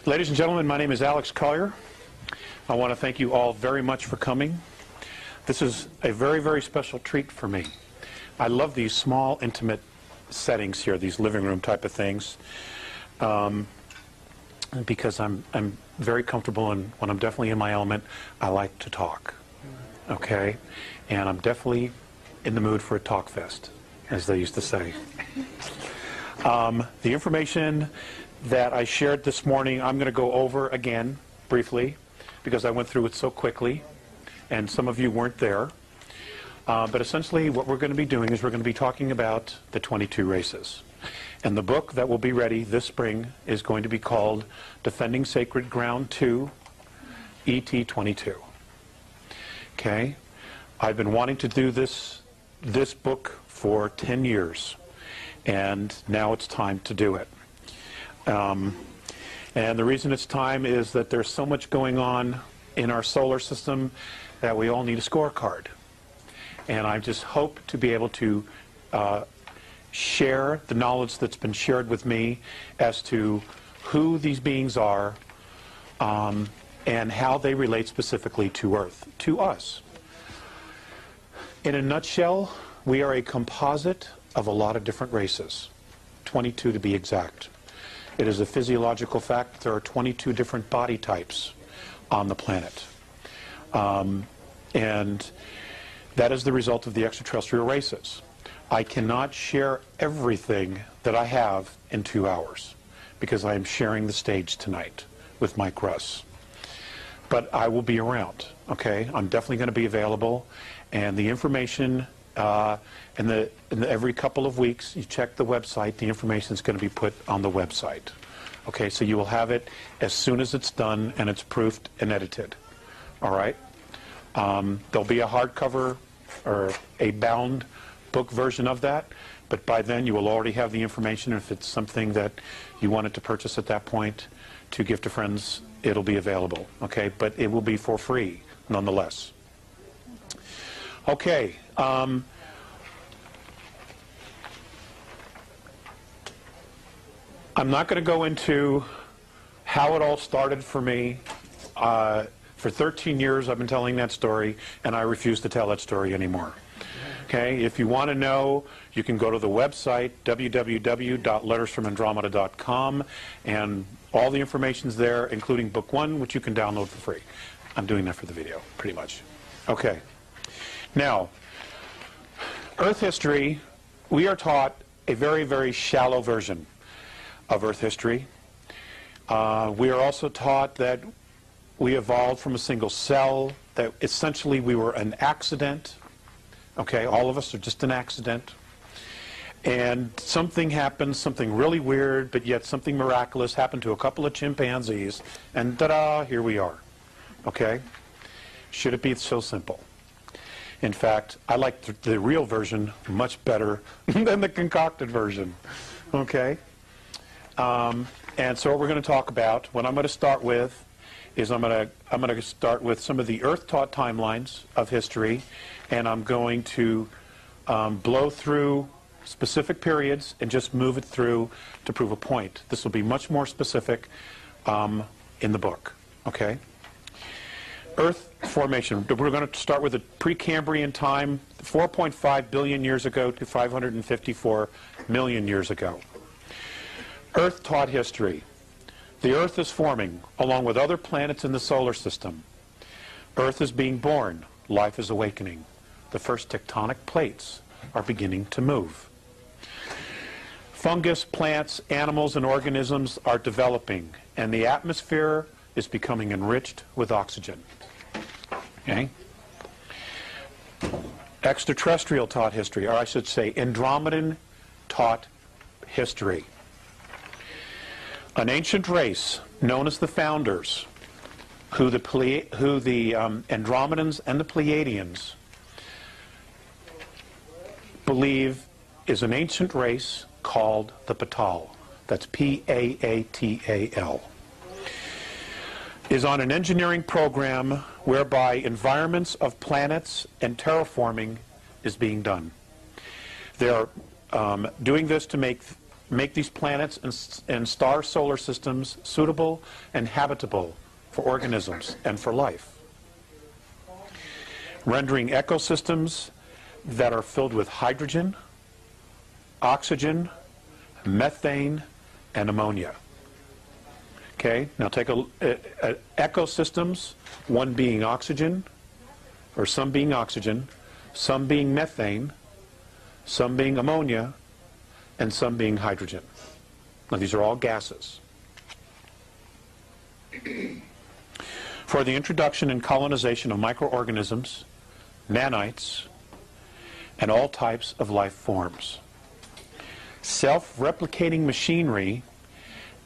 Ladies and gentlemen, my name is Alex Collier. I want to thank you all very much for coming. This is a very, very special treat for me. I love these small, intimate settings here, these living room type of things, because I'm very comfortable, and when I'm definitely in my element, I like to talk, okay? And I'm definitely in the mood for a talk fest, as they used to say. The information that I shared this morning, I'm going to go over again briefly because I went through it so quickly and some of you weren't there. But essentially what we're going to be doing is we're going to be talking about the 22 races. And the book that will be ready this spring is going to be called Defending Sacred Ground 2, ET22. Okay? I've been wanting to do this book for 10 years, and now it's time to do it. And the reason it's time is that there's so much going on in our solar system that we all need a scorecard. And I just hope to be able to share the knowledge that's been shared with me as to who these beings are and how they relate specifically to Earth, to us. In a nutshell, we are a composite of a lot of different races, 22 to be exact. It is a physiological fact that there are 22 different body types on the planet. And that is the result of the extraterrestrial races. I cannot share everything that I have in 2 hours because I am sharing the stage tonight with Mike Russ. But I will be around, okay? I'm definitely going to be available. And the information, every couple of weeks, you check the website, the information is going to be put on the website. Okay, so you will have it as soon as it's done and it's proofed and edited. All right? There'll be a hardcover or a bound book version of that, but by then you will already have the information. If it's something that you wanted to purchase at that point to give to friends, it'll be available. Okay, but it will be for free nonetheless. Okay. I'm not going to go into how it all started for me. For 13 years I've been telling that story, and I refuse to tell that story anymore. Okay, if you want to know, you can go to the website, www.lettersfromandromeda.com, and all the information's there, including book 1, which you can download for free. I'm doing that for the video, pretty much. Okay. Now, Earth history, we are taught a very, very shallow version of Earth history. We are also taught that we evolved from a single cell, that essentially we were an accident. Okay, all of us are just an accident. And something happened, something really weird, but yet something miraculous happened to a couple of chimpanzees, and ta-da, here we are. Okay? Should it be so simple? In fact, I like the real version much better than the concocted version. Okay? And so what we're going to talk about, what I'm going to start with, is I'm going to start with some of the Earth-taught timelines of history, and I'm going to blow through specific periods and just move it through to prove a point. This will be much more specific in the book. Okay? Earth formation. We're going to start with the Precambrian time, 4.5 billion years ago to 554 million years ago. Earth-taught history. The Earth is forming, along with other planets in the solar system. Earth is being born. Life is awakening. The first tectonic plates are beginning to move. Fungus, plants, animals, and organisms are developing, and the atmosphere is becoming enriched with oxygen. Okay? Extraterrestrial taught history, or I should say Andromedan taught history. An ancient race known as the Founders, who the Andromedans and the Pleiadians believe is an ancient race called the Patal. That's P-A-A-T-A-L. Is on an engineering program whereby environments of planets and terraforming is being done. They're doing this to make make these planets and star solar systems suitable and habitable for organisms and for life, rendering ecosystems that are filled with hydrogen, oxygen, methane, and ammonia. Okay, now take ecosystems, one being oxygen, or some being oxygen, some being methane, some being ammonia, and some being hydrogen. Now these are all gases. For the introduction and colonization of microorganisms, nanites, and all types of life forms. Self-replicating machinery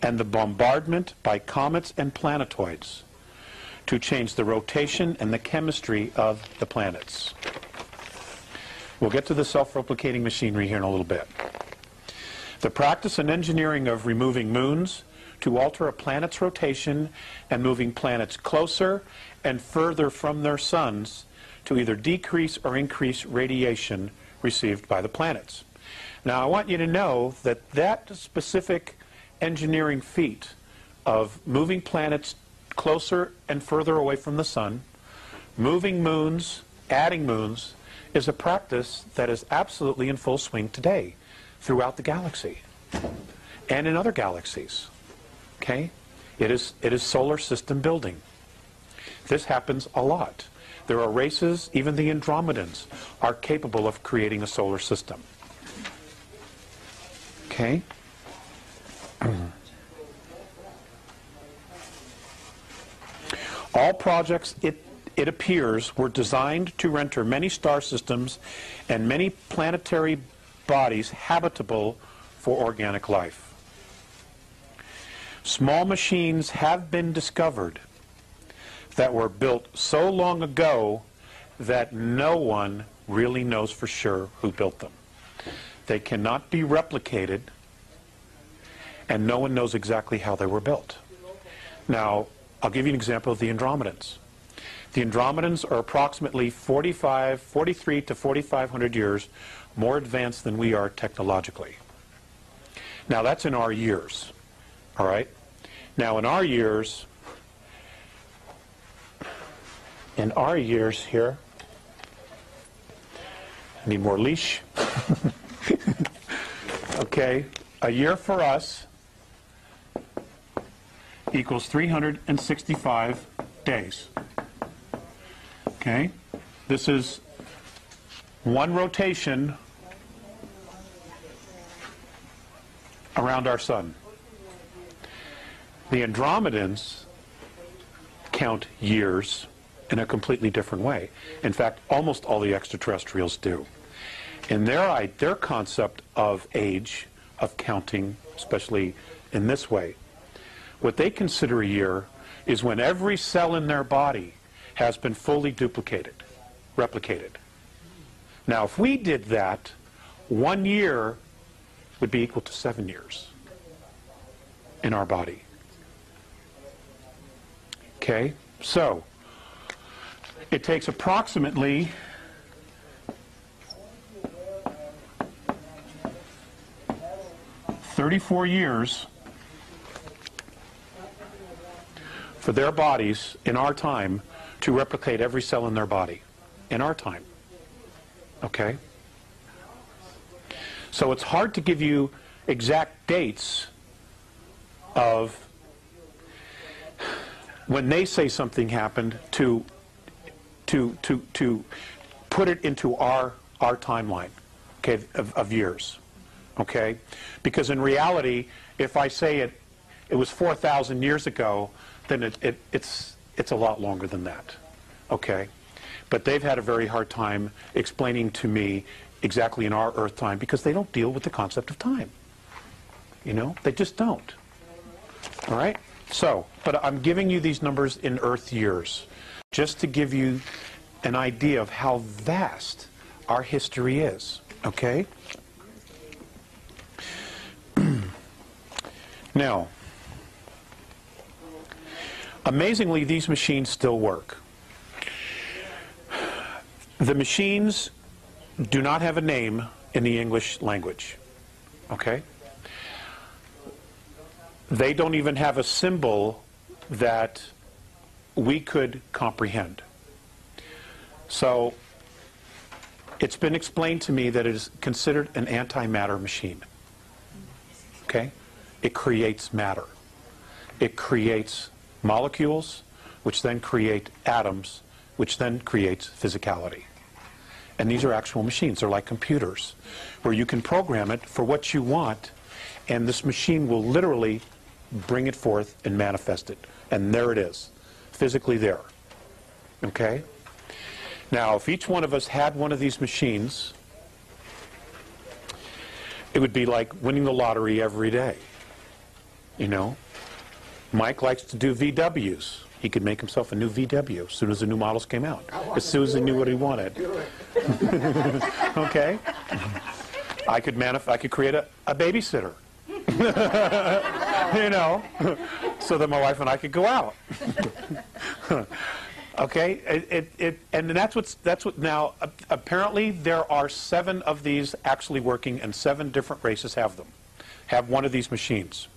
and the bombardment by comets and planetoids to change the rotation and the chemistry of the planets. We'll get to the self-replicating machinery here in a little bit. The practice and engineering of removing moons to alter a planet's rotation and moving planets closer and further from their suns to either decrease or increase radiation received by the planets. Now I want you to know that that specific engineering feat of moving planets closer and further away from the sun, moving moons, adding moons, is a practice that is absolutely in full swing today throughout the galaxy and in other galaxies. Okay? It is solar system building. This happens a lot. There are races, even the Andromedans, are capable of creating a solar system. Okay? All projects, it appears, were designed to render many star systems and many planetary bodies habitable for organic life. Small machines have been discovered that were built so long ago that no one really knows for sure who built them. They cannot be replicated, and no one knows exactly how they were built. Now, I'll give you an example of the Andromedans. The Andromedans are approximately 43 to 4,500 years more advanced than we are technologically. Now, that's in our years, all right? Now, in our years here, I need more leash. Okay, a year for us equals 365 days. Okay, this is one rotation around our sun. The Andromedans count years in a completely different way. In fact, almost all the extraterrestrials do. In their concept of age, of counting, especially in this way, what they consider a year is when every cell in their body has been fully replicated. Now, if we did that, 1 year would be equal to 7 years in our body. Okay, so it takes approximately 34 years for their bodies in our time to replicate every cell in their body in our time. Okay? So it's hard to give you exact dates of when they say something happened to put it into our timeline, okay, of years, okay? Because in reality, if I say it was 4,000 years ago, then it's a lot longer than that, okay? But they've had a very hard time explaining to me exactly in our Earth time because they don't deal with the concept of time. You know, they just don't. All right? So, but I'm giving you these numbers in Earth years just to give you an idea of how vast our history is, okay? Now, amazingly, these machines still work. The machines do not have a name in the English language, okay? they don't even have a symbol that we could comprehend. So it's been explained to me that it is considered an antimatter machine. Okay? It creates matter. It creates molecules, which then create atoms, which then creates physicality. And these are actual machines. They're like computers, where you can program it for what you want, and this machine will literally bring it forth and manifest it. And there it is, physically there. Okay? Now, if each one of us had one of these machines, it would be like winning the lottery every day. You know? Mike likes to do VWs. He could make himself a new VW as soon as the new models came out, as soon as he knew what he wanted. Okay? I could create a babysitter. You know, so that my wife and I could go out. Okay, and that's what now apparently there are 7 of these actually working, and 7 different races have one of these machines.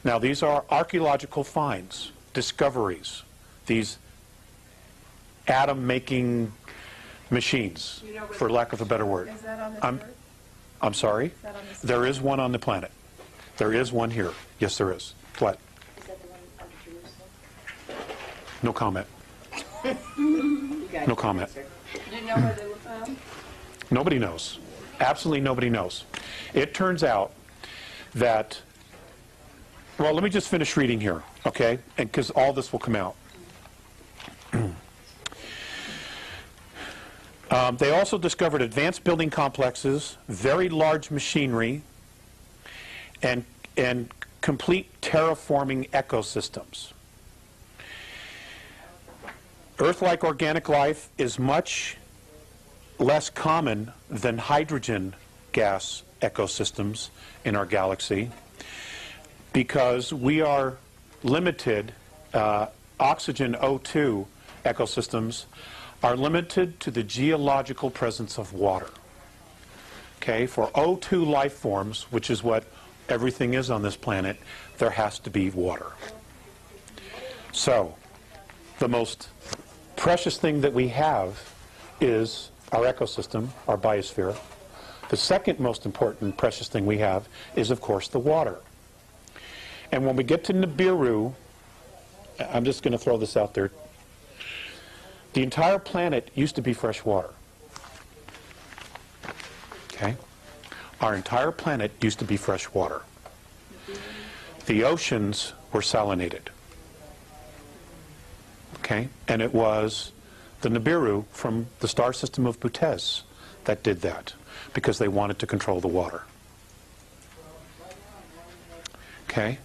Now these are archaeological finds, discoveries, these atom-making machines, for lack of a better word. Is that on the Earth? I'm sorry? Is that on this There is one on the planet. There is one here. Yes, there is. What? Is that the one under Jerusalem? No comment. No comment. Do you know where they were found? Nobody knows. Absolutely nobody knows. It turns out that, well, let me just finish reading here, okay? And because all this will come out. They also discovered advanced building complexes, very large machinery, and complete terraforming ecosystems. Earth-like organic life is much less common than hydrogen gas ecosystems in our galaxy because we are limited, oxygen O2 ecosystems are limited to the geological presence of water. Okay, for O2 life forms, which is what everything is on this planet, there has to be water. So, the most precious thing that we have is our ecosystem, our biosphere. The second most important precious thing we have is, of course, the water. And when we get to Nibiru, I'm just going to throw this out there, the entire planet used to be fresh water. Okay? Our entire planet used to be fresh water. The oceans were salinated. Okay? And it was the Nibiru from the star system of Butez that did that because they wanted to control the water. Okay?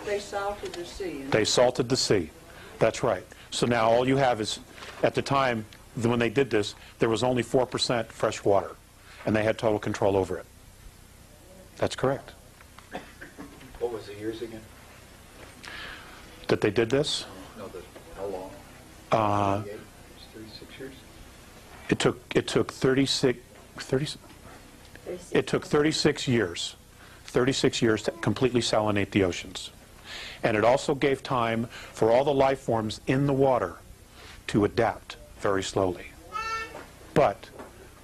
They salted the sea. They salted the sea. That's right. So now all you have is, at the time when they did this, there was only 4% fresh water, and they had total control over it. That's correct. What was the years again? That they did this? No, how long? 36 years? It took 36 years. 36 years to completely salinate the oceans. And it also gave time for all the life forms in the water to adapt very slowly. But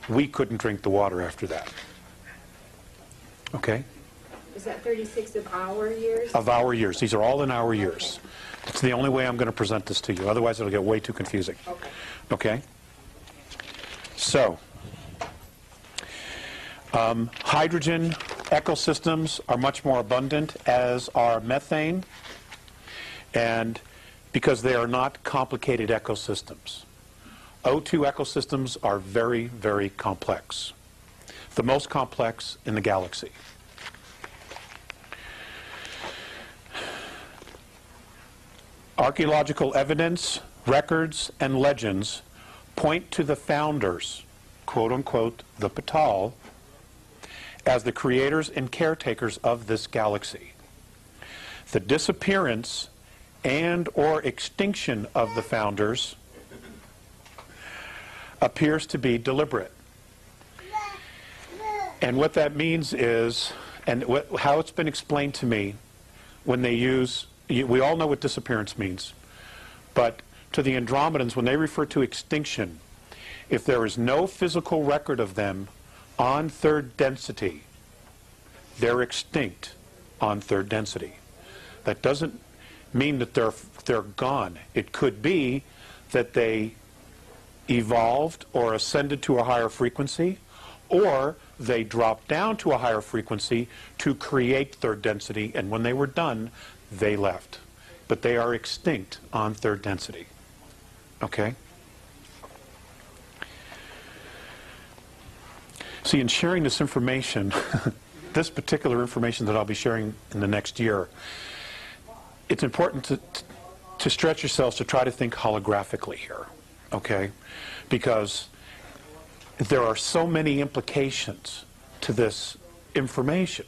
we couldn't drink the water after that. Okay? Is that 36 of our years? Of our years. These are all in our years. It's the only way I'm going to present this to you. Otherwise, it'll get way too confusing. Okay. Okay? So, hydrogen ecosystems are much more abundant, as are methane, and because they are not complicated ecosystems. O2 ecosystems are very, very complex. The most complex in the galaxy. Archaeological evidence, records, and legends point to the founders, quote unquote, the Patal, as the creators and caretakers of this galaxy. The disappearance and or extinction of the founders appears to be deliberate. And what that means is, and how it's been explained to me, when they use, we all know what disappearance means, but to the Andromedans, when they refer to extinction, if there is no physical record of them on third density, they're extinct on third density. That doesn't mean that they're gone. It could be that they evolved or ascended to a higher frequency, or they dropped down to a higher frequency to create third density, and when they were done, they left. But they are extinct on third density. Okay? See, in sharing this information, this particular information that I'll be sharing in the next year, it's important to stretch yourselves to try to think holographically here, okay? Because there are so many implications to this information,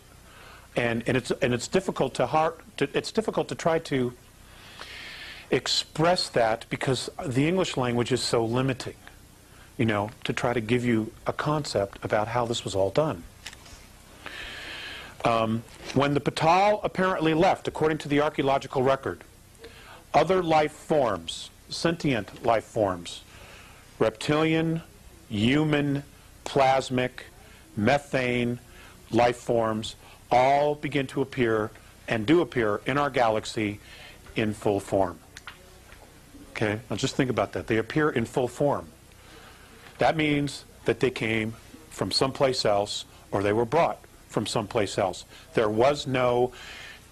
and it's difficult to try to express that because the English language is so limiting, you know, to try to give you a concept about how this was all done. When the Patal apparently left, according to the archaeological record, other life forms, sentient life forms, reptilian, human, plasmic, methane life forms, all begin to appear and do appear in our galaxy in full form. Okay, now just think about that. They appear in full form. That means that they came from someplace else, or they were brought from someplace else. There was no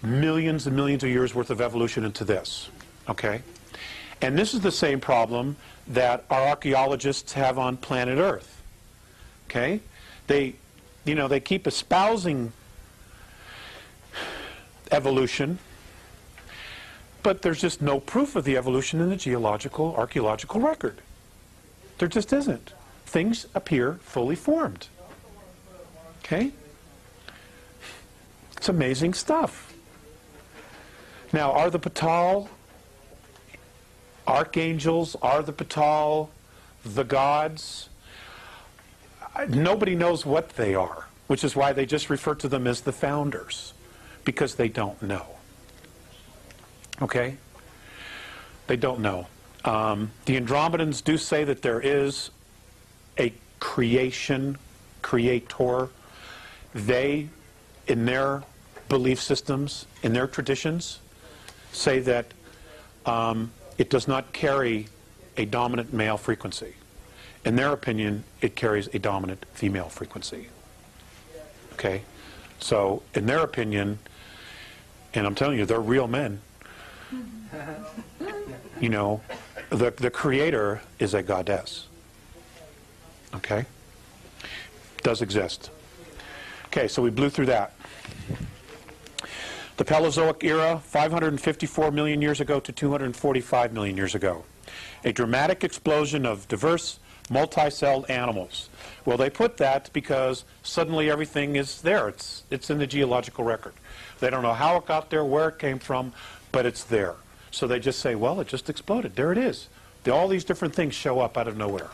millions and millions of years worth of evolution into this. Okay? And this is the same problem that our archaeologists have on planet Earth. Okay? They keep espousing evolution, but there's just no proof of the evolution in the geological, archaeological record. There just isn't. Things appear fully formed. Okay? It's amazing stuff. Now, are the Patal archangels? Are the Patal the gods? Nobody knows what they are, which is why they just refer to them as the founders, because they don't know. Okay? They don't know. The Andromedans do say that there is a creator. They, in their belief systems, in their traditions, say that it does not carry a dominant male frequency. In their opinion, it carries a dominant female frequency. Okay? So, in their opinion, and I'm telling you, they're real men. You know, the creator is a goddess. Okay? Does exist. Okay, so we blew through that. The Paleozoic era, 554 million years ago to 245 million years ago. A dramatic explosion of diverse, multi-celled animals. Well, they put that because suddenly everything is there. It's in the geological record. They don't know how it got there, where it came from, but it's there. So they just say, well, it just exploded. There it is. All these different things show up out of nowhere.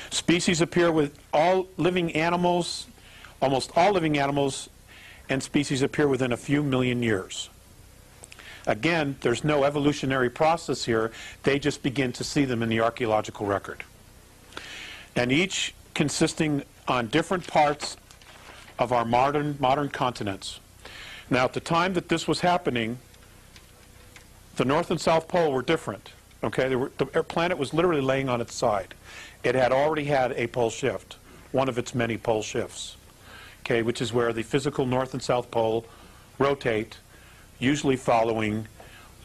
Species appear with all living animals, almost all living animals and species appear within a few million years. Again, there's no evolutionary process here. They just begin to see them in the archaeological record. And each consisting on different parts of our modern continents. Now, at the time that this was happening, the North and South Pole were different. Okay, the planet was literally laying on its side. It had already had a pole shift, one of its many pole shifts. Okay, which is where the physical North and South Pole rotate, usually following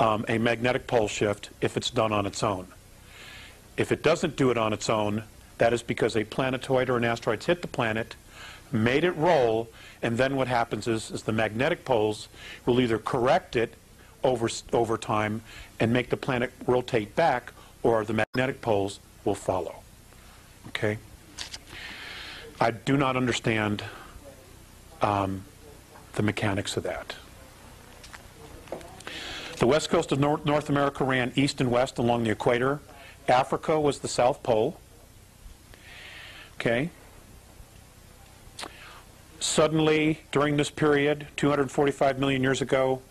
a magnetic pole shift if it's done on its own. If it doesn't do it on its own, that is because a planetoid or an asteroid hit the planet, made it roll, and then what happens is the magnetic poles will either correct it over time and make the planet rotate back, or the magnetic poles will follow. Okay? I do not understand the mechanics of that. The west coast of North America ran east and west along the equator. Africa was the South Pole. Okay? Suddenly, during this period, 245 million years ago,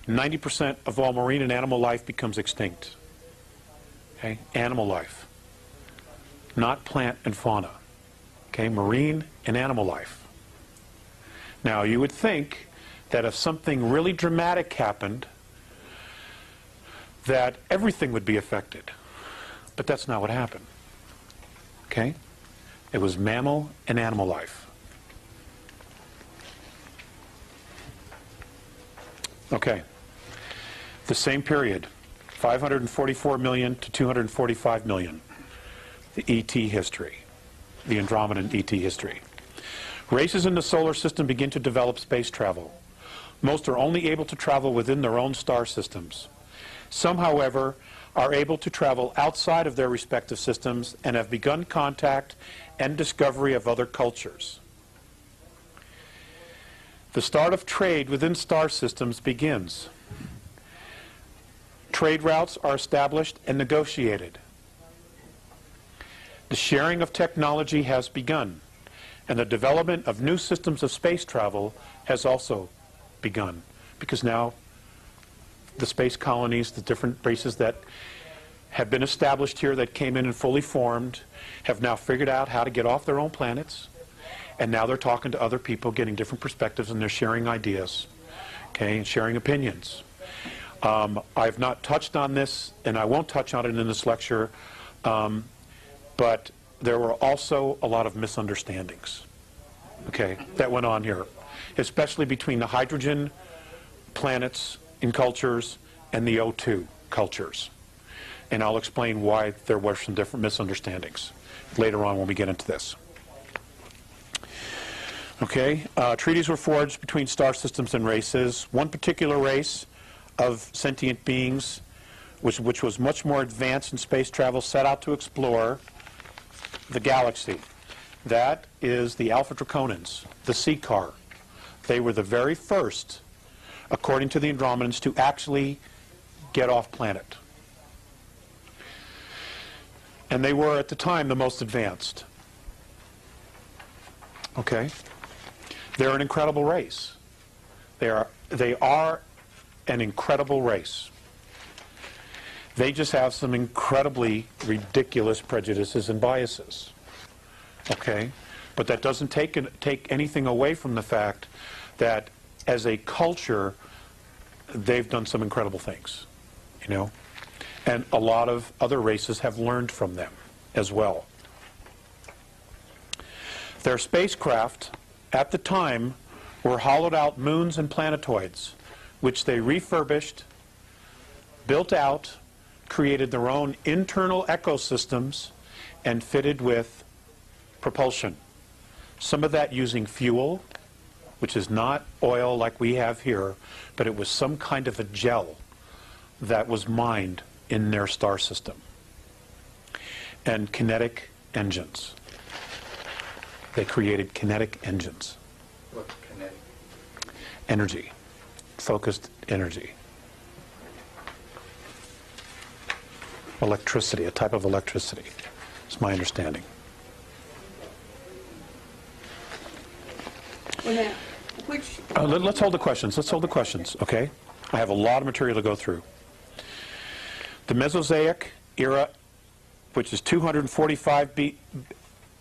90% of all marine and animal life becomes extinct. Okay? Animal life. Not plant and fauna. Okay? Marine and animal life. Now, you would think that if something really dramatic happened, that everything would be affected. But that's not what happened. Okay? It was mammal and animal life. Okay. The same period, 544 million to 245 million, the ET history, the Andromedan ET history. Races in the solar system begin to develop space travel. Most are only able to travel within their own star systems. Some, however, are able to travel outside of their respective systems and have begun contact and discovery of other cultures. The start of trade within star systems begins. Trade routes are established and negotiated. The sharing of technology has begun, and the development of new systems of space travel has also begun, because now the space colonies, the different races that have been established here that came in and fully formed, have now figured out how to get off their own planets, and now they're talking to other people, getting different perspectives, and they're sharing ideas, okay, and sharing opinions. I've not touched on this, and I won't touch on it in this lecture, but there were also a lot of misunderstandings, okay, that went on here, especially between the hydrogen planets in cultures and the O2 cultures. And I'll explain why there were some different misunderstandings later on when we get into this. Okay, treaties were forged between star systems and races. One particular race of sentient beings, which was much more advanced in space travel, set out to explore the galaxy. That is the Alpha Draconans, the sea car. They were the very first, according to the Andromedans, to actually get off planet. And they were, at the time, the most advanced. Okay? They're an incredible race. They are an incredible race. They just have some incredibly ridiculous prejudices and biases. Okay? But that doesn't take anything away from the fact that as a culture, they've done some incredible things, you know? And a lot of other races have learned from them as well. Their spacecraft, at the time, were hollowed out moons and planetoids, which they refurbished, built out, created their own internal ecosystems, and fitted with propulsion. Some of that using fuel, which is not oil like we have here, but it was some kind of a gel that was mined in their star system. And kinetic engines. They created kinetic engines. What's kinetic? Energy. Focused energy. Electricity, a type of electricity. It's my understanding. Well, now, which... Let's hold the questions. Let's hold the questions, okay? I have a lot of material to go through. The Mesosaic Era, which is 245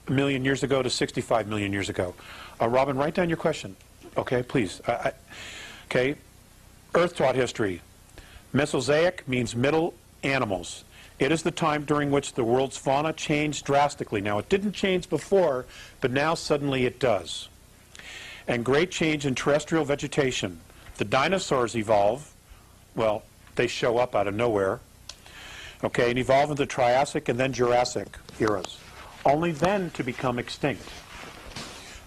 million years ago to 65 million years ago. Robin, write down your question, okay, please. Okay, Earth taught history. Mesosaic means middle animals. It is the time during which the world's fauna changed drastically. Now, it didn't change before, but now suddenly it does. And great change in terrestrial vegetation. The dinosaurs evolve. Well, they show up out of nowhere. Okay, and evolve into the Triassic and then Jurassic eras, only then to become extinct.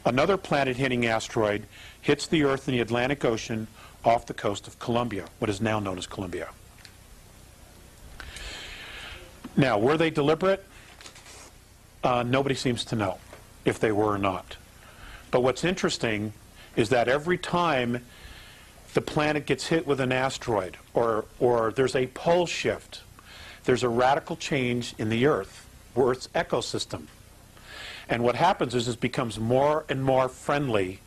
Another planet-hitting asteroid hits the Earth in the Atlantic Ocean off the coast of Colombia, what is now known as Colombia. Now, were they deliberate? Nobody seems to know if they were or not. But what's interesting is that every time the planet gets hit with an asteroid or there's a pole shift, there's a radical change in the Earth's ecosystem. And what happens is it becomes more and more friendly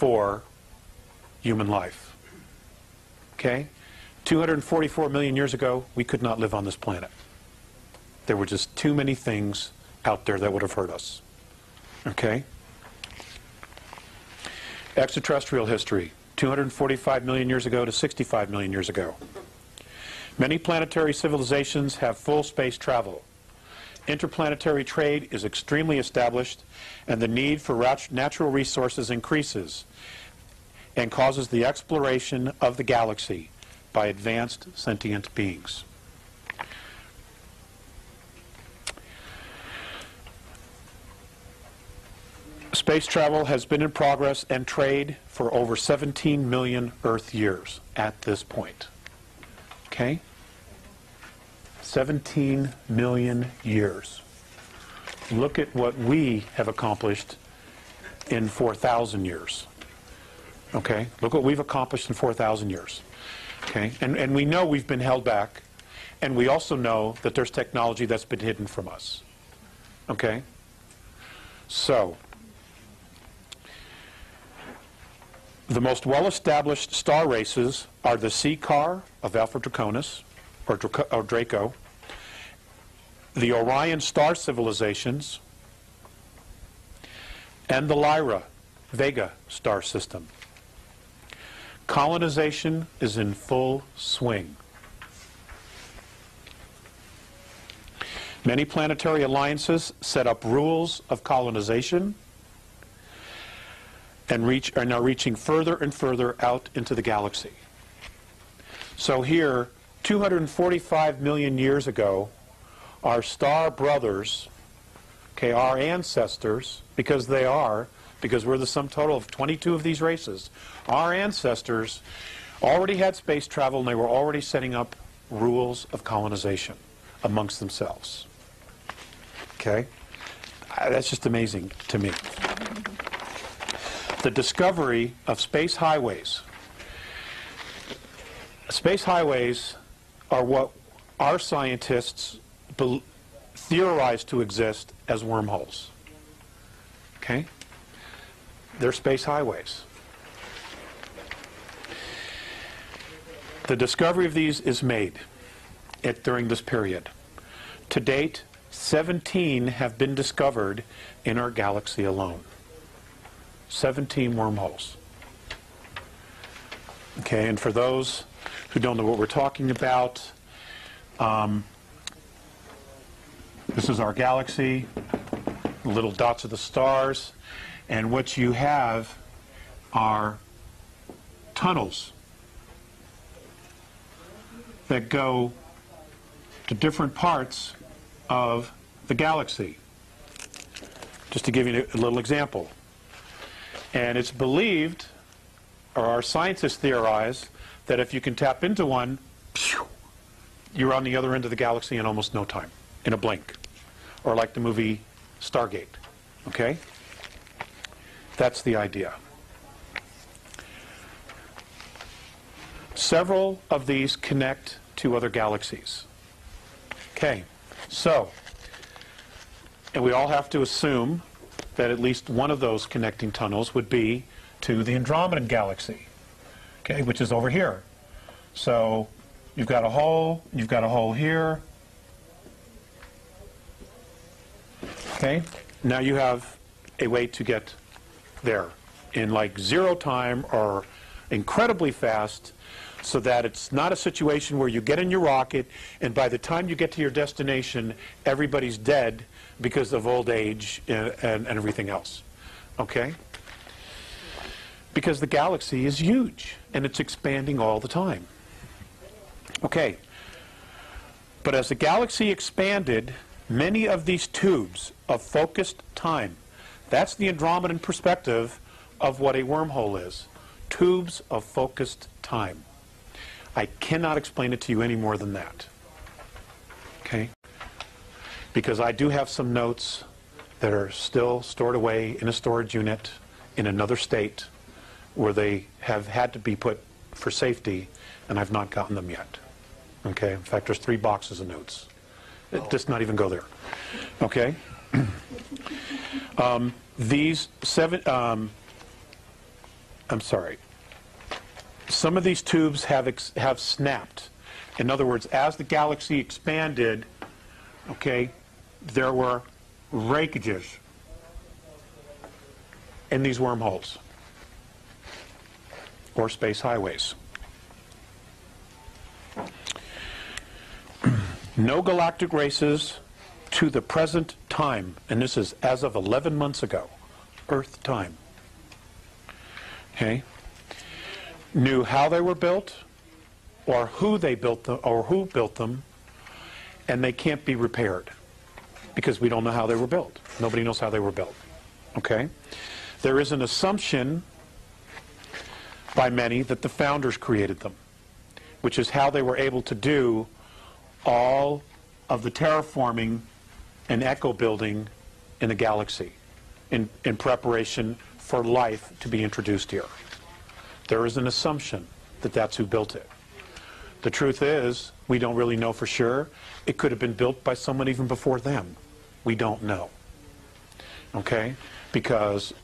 for human life. Okay? 244 million years ago, we could not live on this planet. There were just too many things out there that would have hurt us. Okay? Extraterrestrial history, 245 million years ago to 65 million years ago. Many planetary civilizations have full space travel. Interplanetary trade is extremely established, and the need for natural resources increases and causes the exploration of the galaxy by advanced sentient beings. Space travel has been in progress and trade for over 17 million Earth years at this point. Okay? 17 million years. Look at what we have accomplished in 4,000 years. Okay? Look what we've accomplished in 4,000 years. Okay? And we know we've been held back, and we also know that there's technology that's been hidden from us. Okay? So, the most well-established star races are the Sea Car of Alpha Draconis, or Draco, the Orion star civilizations, and the Lyra Vega star system. Colonization is in full swing. Many planetary alliances set up rules of colonization and are now reaching further and further out into the galaxy. So here, 245 million years ago, our star brothers, okay, our ancestors, because we're the sum total of 22 of these races, our ancestors already had space travel, and they were already setting up rules of colonization amongst themselves. Okay? That's just amazing to me. The discovery of space highways. Space highways are what our scientists theorize to exist as wormholes. Okay? They're space highways. The discovery of these is made during this period. To date, 17 have been discovered in our galaxy alone. 17 wormholes. Okay, and for those who don't know what we're talking about, this is our galaxy, the little dots of the stars, and what you have are tunnels that go to different parts of the galaxy. Just to give you a little example. And it's believed, or our scientists theorize, that if you can tap into one, you're on the other end of the galaxy in almost no time, in a blink. Or like the movie Stargate. Okay? That's the idea. Several of these connect to other galaxies. Okay, so, and we all have to assume that at least one of those connecting tunnels would be to the Andromedan galaxy, okay, which is over here. So you've got a hole here. Okay, now you have a way to get there in like 0 time or incredibly fast, so that it's not a situation where you get in your rocket and by the time you get to your destination, everybody's dead because of old age and everything else. Okay? Because the galaxy is huge and it's expanding all the time. Okay. But as the galaxy expanded, many of these tubes of focused time, that's the Andromedan perspective of what a wormhole is. Tubes of focused time. I cannot explain it to you any more than that. Okay? Because I do have some notes that are still stored away in a storage unit in another state where they have had to be put for safety, and I've not gotten them yet. Okay? In fact, there's 3 boxes of notes. It does not even go there. Okay? I'm sorry. Some of these tubes have snapped. In other words, as the galaxy expanded, okay, there were breakages in these wormholes or space highways. No galactic races to the present time, and this is as of 11 months ago, Earth time, okay, knew how they were built or who they built them or who built them, and they can't be repaired because we don't know how they were built. Nobody knows how they were built. Okay? There is an assumption by many that the founders created them, which is how they were able to do all of the terraforming and echo building in the galaxy in preparation for life to be introduced here. There is an assumption that that's who built it. The truth is, we don't really know for sure. It could have been built by someone even before them. We don't know. Okay? Because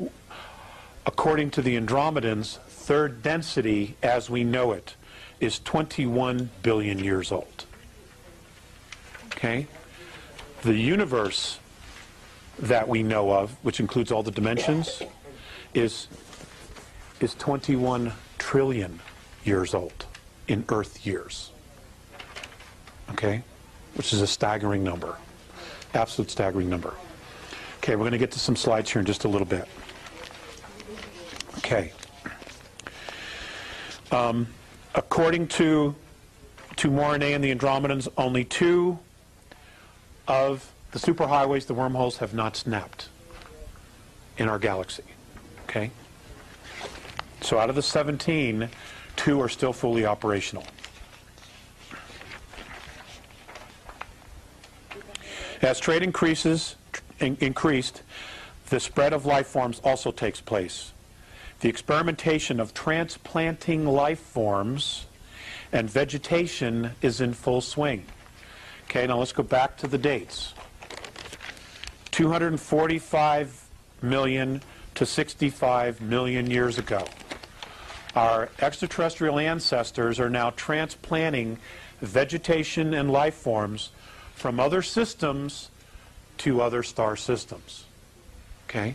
according to the Andromedans, third density as we know it is 21 billion years old. Okay? The universe that we know of, which includes all the dimensions, is 21 trillion years old in Earth years. Okay? Which is a staggering number. Absolute staggering number. Okay, we're going to get to some slides here in just a little bit. Okay. According to Morine and the Andromedans, only 2 of the superhighways, the wormholes, have not snapped in our galaxy. Okay? So out of the 17, 2 are still fully operational. As trade increased, the spread of life forms also takes place. The experimentation of transplanting life forms and vegetation is in full swing. Okay, now let's go back to the dates. 245 million to 65 million years ago. Our extraterrestrial ancestors are now transplanting vegetation and life forms from other systems to other star systems. Okay?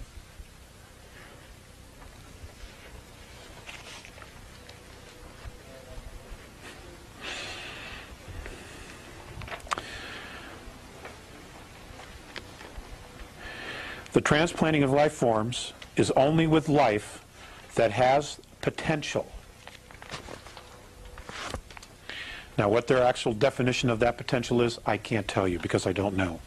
The transplanting of life forms is only with life that has potential. Now, what their actual definition of that potential is, I can't tell you because I don't know.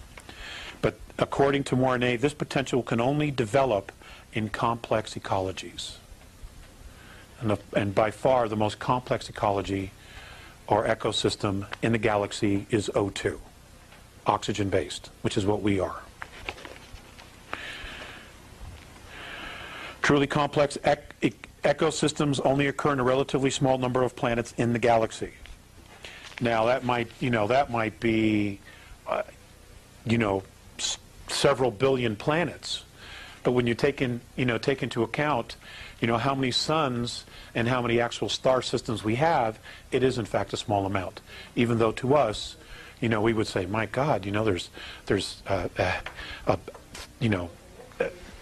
But according to Morine, this potential can only develop in complex ecologies. And by far, the most complex ecology or ecosystem in the galaxy is O2, oxygen-based, which is what we are. Truly complex ecosystems only occur in a relatively small number of planets in the galaxy. Now that might be, several billion planets, but when you take into account, how many suns and how many actual star systems we have, it is in fact a small amount. Even though to us, we would say, my God, there's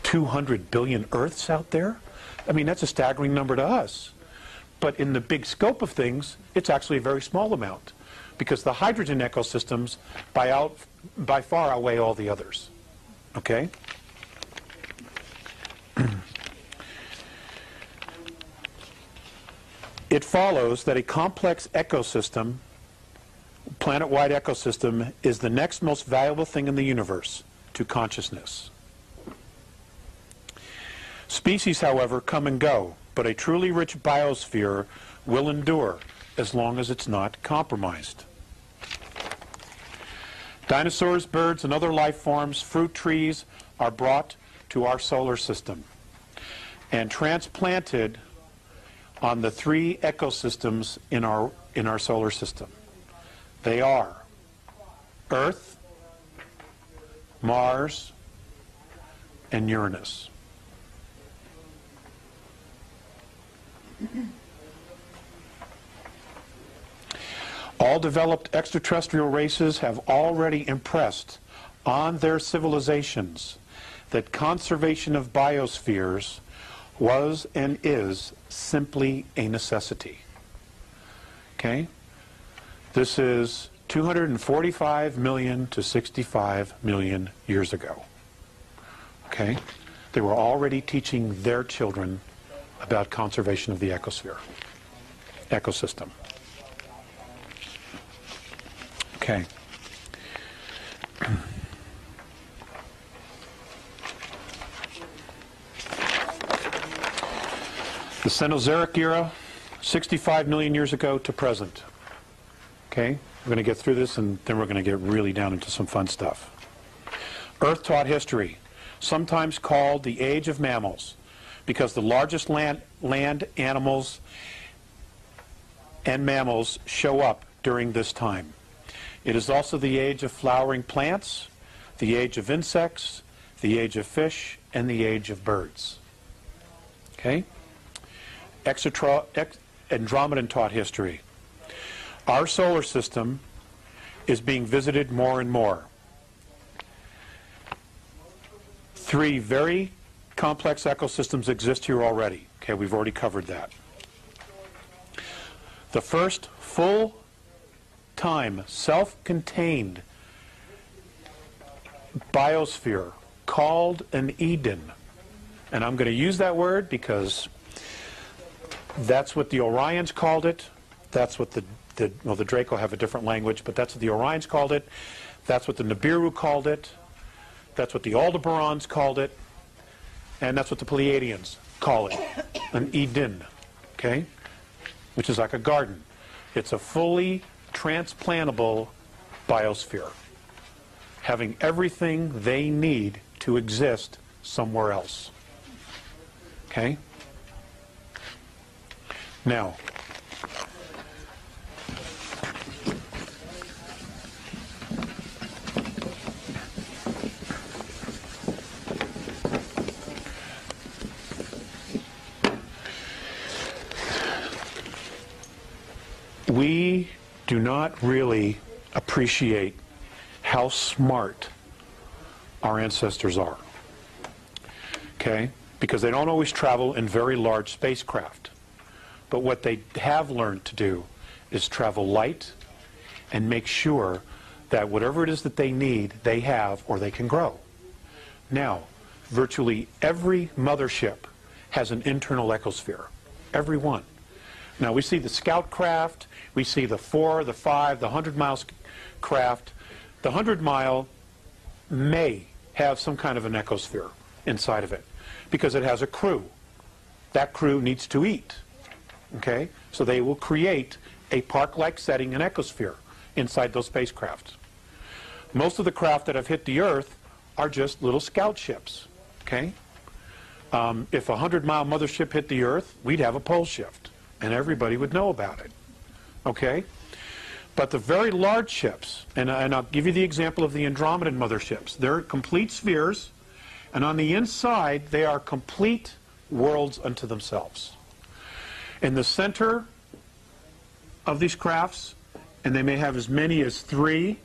200 billion Earths out there. I mean, that's a staggering number to us. But in the big scope of things, it's actually a very small amount because the hydrogen ecosystems by far outweigh all the others. Okay? It follows that a complex ecosystem, planet-wide ecosystem, is the next most valuable thing in the universe to consciousness. Species, however, come and go, but a truly rich biosphere will endure as long as it's not compromised. Dinosaurs, birds, and other life forms, fruit trees, are brought to our solar system and transplanted on the 3 ecosystems in our solar system. They are Earth, Mars, and Uranus. All developed extraterrestrial races have already impressed on their civilizations that conservation of biospheres was and is simply a necessity. Okay? This is 245 million to 65 million years ago. Okay? They were already teaching their children about conservation of the ecosystem. Okay. The Cenozoic era, 65 million years ago to present. Okay? We're going to get through this, and then we're going to get really down into some fun stuff. Earth-taught history, sometimes called the Age of Mammals, because the largest land animals and mammals show up during this time. It is also the age of flowering plants, the age of insects, the age of fish, and the age of birds. Okay? Andromedan taught history. Our solar system is being visited more and more. 3 very complex ecosystems exist here already. Okay, we've already covered that. The first full-time, self-contained biosphere called an Eden. And I'm going to use that word because that's what the Orions called it. That's what the Draco have a different language, but that's what the Orions called it. That's what the Nibiru called it. That's what the Aldebarans called it. And that's what the Pleiadians call it, an Eden, okay? Which is like a garden. It's a fully transplantable biosphere, having everything they need to exist somewhere else. Okay? Now, we do not really appreciate how smart our ancestors are, okay? Because they don't always travel in very large spacecraft. But what they have learned to do is travel light and make sure that whatever it is that they need, they have or they can grow. Now, virtually every mothership has an internal ecosphere, every one. Now, we see the scout craft, we see the 4, the 5, the 100-mile craft. The 100-mile may have some kind of an ecosphere inside of it because it has a crew. That crew needs to eat, okay? So they will create a park-like setting, an ecosphere, inside those spacecraft. Most of the craft that have hit the Earth are just little scout ships, okay? If a 100-mile mothership hit the Earth, we'd have a pole shift, and everybody would know about it, okay? But the very large ships, and I'll give you the example of the Andromedan motherships. They're complete spheres, and on the inside, they are complete worlds unto themselves. In the center of these crafts, and they may have as many as 3,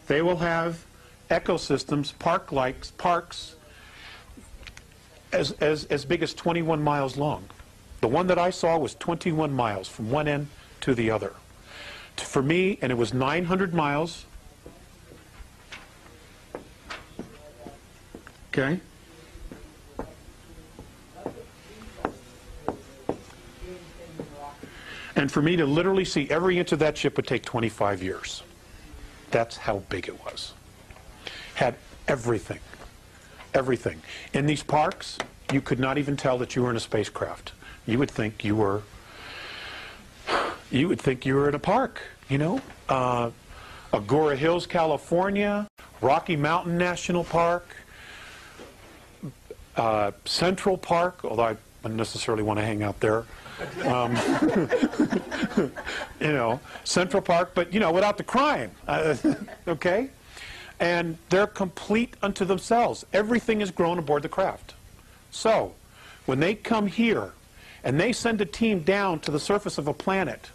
they will have ecosystems, parks, as big as 21 miles long. The one that I saw was 21 miles from one end to the other. For me, and it was 900 miles. Okay? And for me to literally see every inch of that ship would take 25 years. That's how big it was. Had everything. Everything. In these parks, you could not even tell that you were in a spacecraft. You would think you were in a park, you know. Agoura Hills, California, Rocky Mountain National Park, Central Park, although I wouldn't necessarily want to hang out there. You know, Central Park, but, you know, without the crime, okay? And they're complete unto themselves. Everything is grown aboard the craft. So, when they come here And they send a team down to the surface of a planet.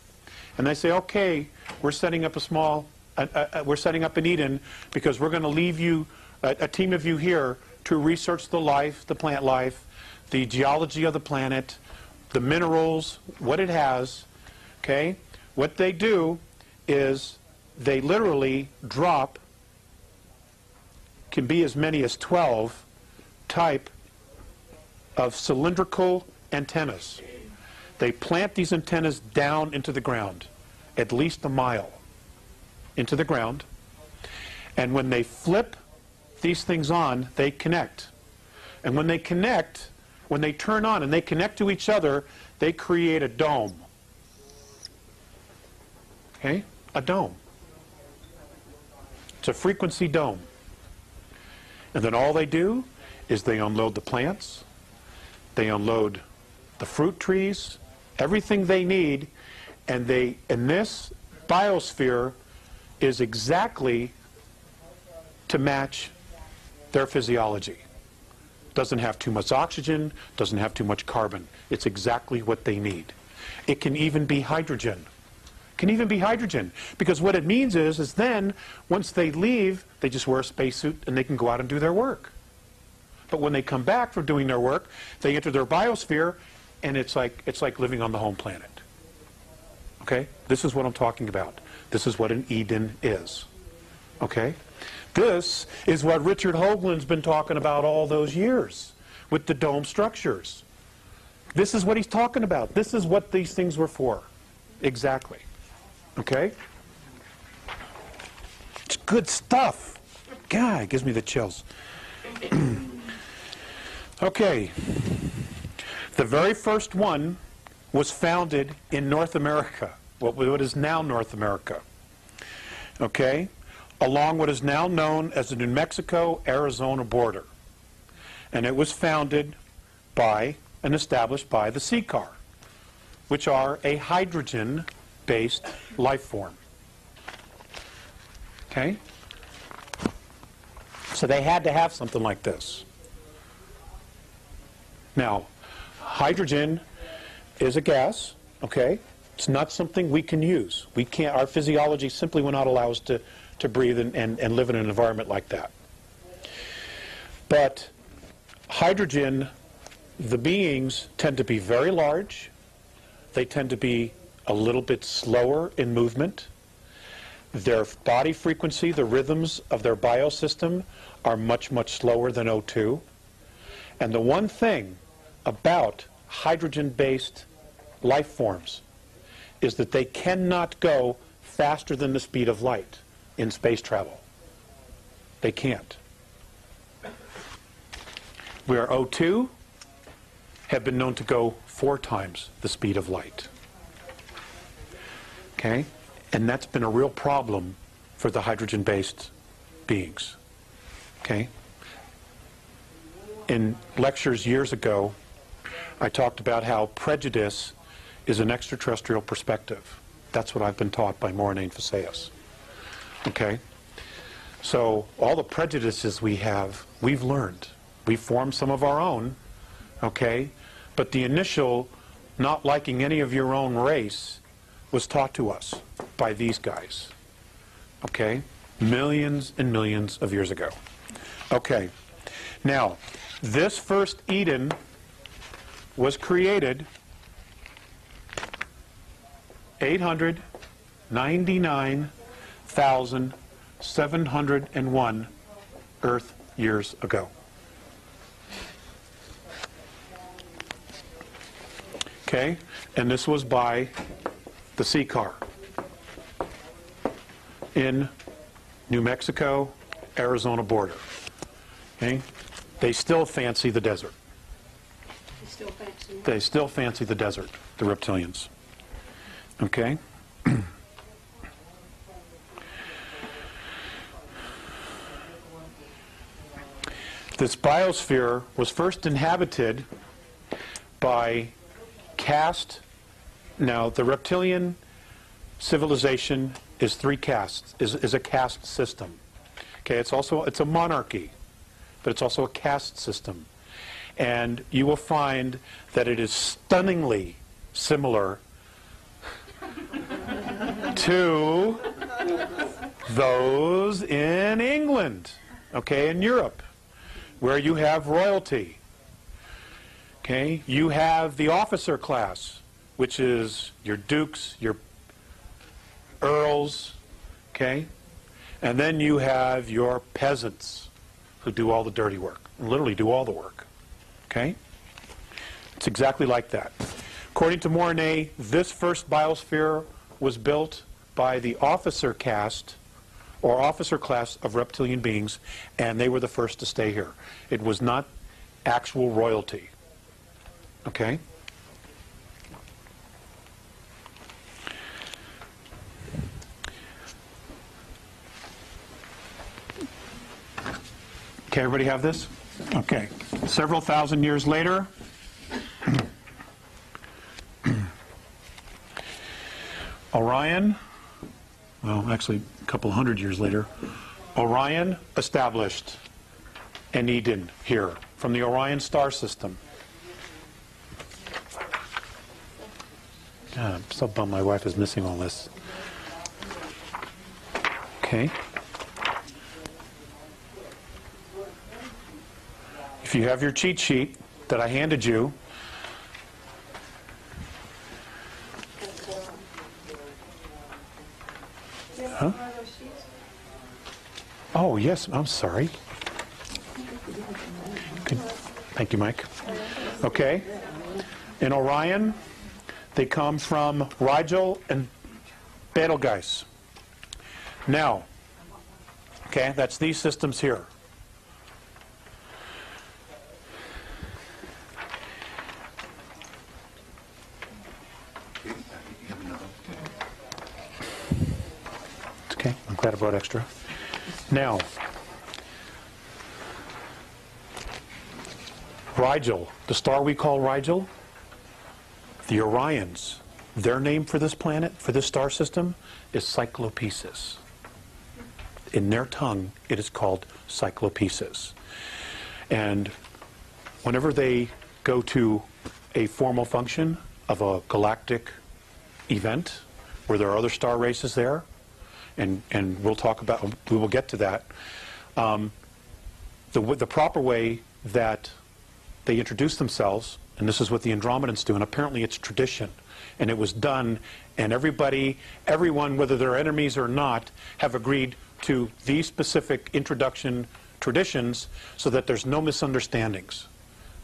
And they say, okay, we're setting up we're setting up an Eden because we're going to leave you, a team of you here, to research the life, the plant life, the geology of the planet, the minerals, what it has. Okay? What they do is they literally drop, can be as many as 12 type of cylindrical antennas. They plant these antennas down into the ground, at least a mile into the ground. And when they flip these things on, they connect. And when they connect, when they turn on and they connect to each other, they create a dome. Okay? A dome. It's a frequency dome. And then all they do is they unload the plants, they unload the fruit trees, everything they need, and this biosphere is exactly to match their physiology. Doesn't have too much oxygen, doesn't have too much carbon. It's exactly what they need. It can even be hydrogen. Can even be hydrogen, because what it means is then once they leave, they just wear a spacesuit and they can go out and do their work. But when they come back from doing their work, they enter their biosphere, and it's like living on the home planet. Okay? This is what I'm talking about. This is what an Eden is. Okay? This is what Richard Hoagland's been talking about all those years with the dome structures. This is what he's talking about. This is what these things were for. Exactly. Okay? It's good stuff. God, it gives me the chills. Okay. The very first one was founded in North America, what is now North America. Okay? Along what is now known as the New Mexico-Arizona border. And it was founded by and established by the CCAR, which are a hydrogen-based life form. Okay? So they had to have something like this. Now, hydrogen is a gas, okay? It's not something we can use. We can't, our physiology simply will not allow us to breathe and live in an environment like that. But hydrogen, the beings tend to be very large. They tend to be a little bit slower in movement. Their body frequency, the rhythms of their biosystem are much, much slower than O2. And the one thing about hydrogen-based life forms is that they cannot go faster than the speed of light in space travel. They can't. Where O2 have been known to go 4 times the speed of light. Okay? And that's been a real problem for the hydrogen-based beings. Okay? In lectures years ago, I talked about how prejudice is an extraterrestrial perspective. That's what I've been taught by Morine Faceus. Okay? So all the prejudices we have, we've learned. We formed some of our own, okay? But the initial not liking any of your own race was taught to us by these guys. Okay? Millions and millions of years ago. Okay. Now, this first Eden was created 899,701 Earth years ago. Okay? And this was by the CCAR in New Mexico, Arizona border. Okay? They still fancy the desert. They still fancy the desert, the reptilians. Okay? This biosphere was first inhabited by caste. Now, the reptilian civilization is 3 castes, is a caste system. Okay, it's a monarchy, but it's also a caste system. and you will find that it is stunningly similar to those in England, okay, in Europe, where you have royalty. Okay, you have the officer class, which is your dukes, your earls, okay, and then you have your peasants who do all the dirty work, literally do all the work, okay? It's exactly like that. According to Mornay, this first biosphere was built by the officer caste or officer class of reptilian beings, and they were the first to stay here. It was not actual royalty, okay? Okay, everybody have this? Okay. Several thousand years later, Orion, well, actually a couple hundred years later, Orion established an Eden here from the Orion star system. God, I'm so bummed my wife is missing all this. Okay. If you have your cheat sheet that I handed you, huh? Oh, yes, I'm sorry. Good. Thank you, Mike. Okay. In Orion, they come from Rigel and Betelgeuse. Now, okay, that's these systems here. Okay, I'm glad I brought extra. Now, Rigel, the star we call Rigel, the Orions, their name for this planet, for this star system, is Cyclopesis. In their tongue, it is called Cyclopesis. And whenever they go to a formal function of a galactic event, where there are other star races there, and we'll talk about, we will get to that, the proper way that they introduce themselves, and this is what the Andromedans do, and apparently it's tradition, and it was done, and everyone, whether they're enemies or not, have agreed to these specific introduction traditions so that there's no misunderstandings.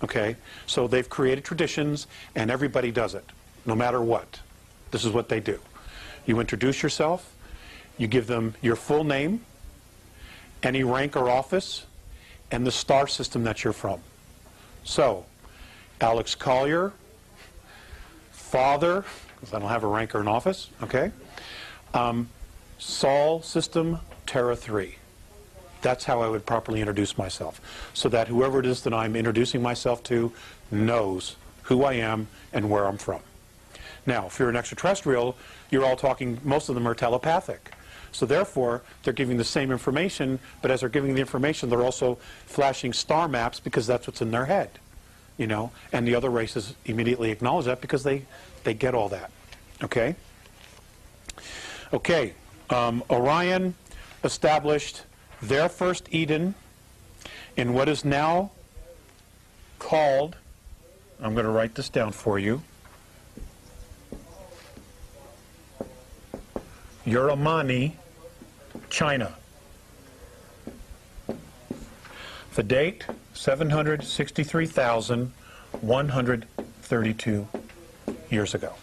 Okay? So they've created traditions, and everybody does it, no matter what. This is what they do. You introduce yourself, you give them your full name, any rank or office, and the star system that you're from. So, Alex Collier, father, because I don't have a rank or an office, okay? Sol system, Terra 3. That's how I would properly introduce myself, so that whoever it is that I'm introducing myself to knows who I am and where I'm from. Now, if you're an extraterrestrial, you're all talking, most of them are telepathic. So therefore, they're giving the same information, but as they're giving the information, they're also flashing star maps because that's what's in their head, you know, and the other races immediately acknowledge that because they get all that, okay? Okay, Orion established their first Eden in what is now called, I'm going to write this down for you, Uramani, China. The date, 763,132 years ago.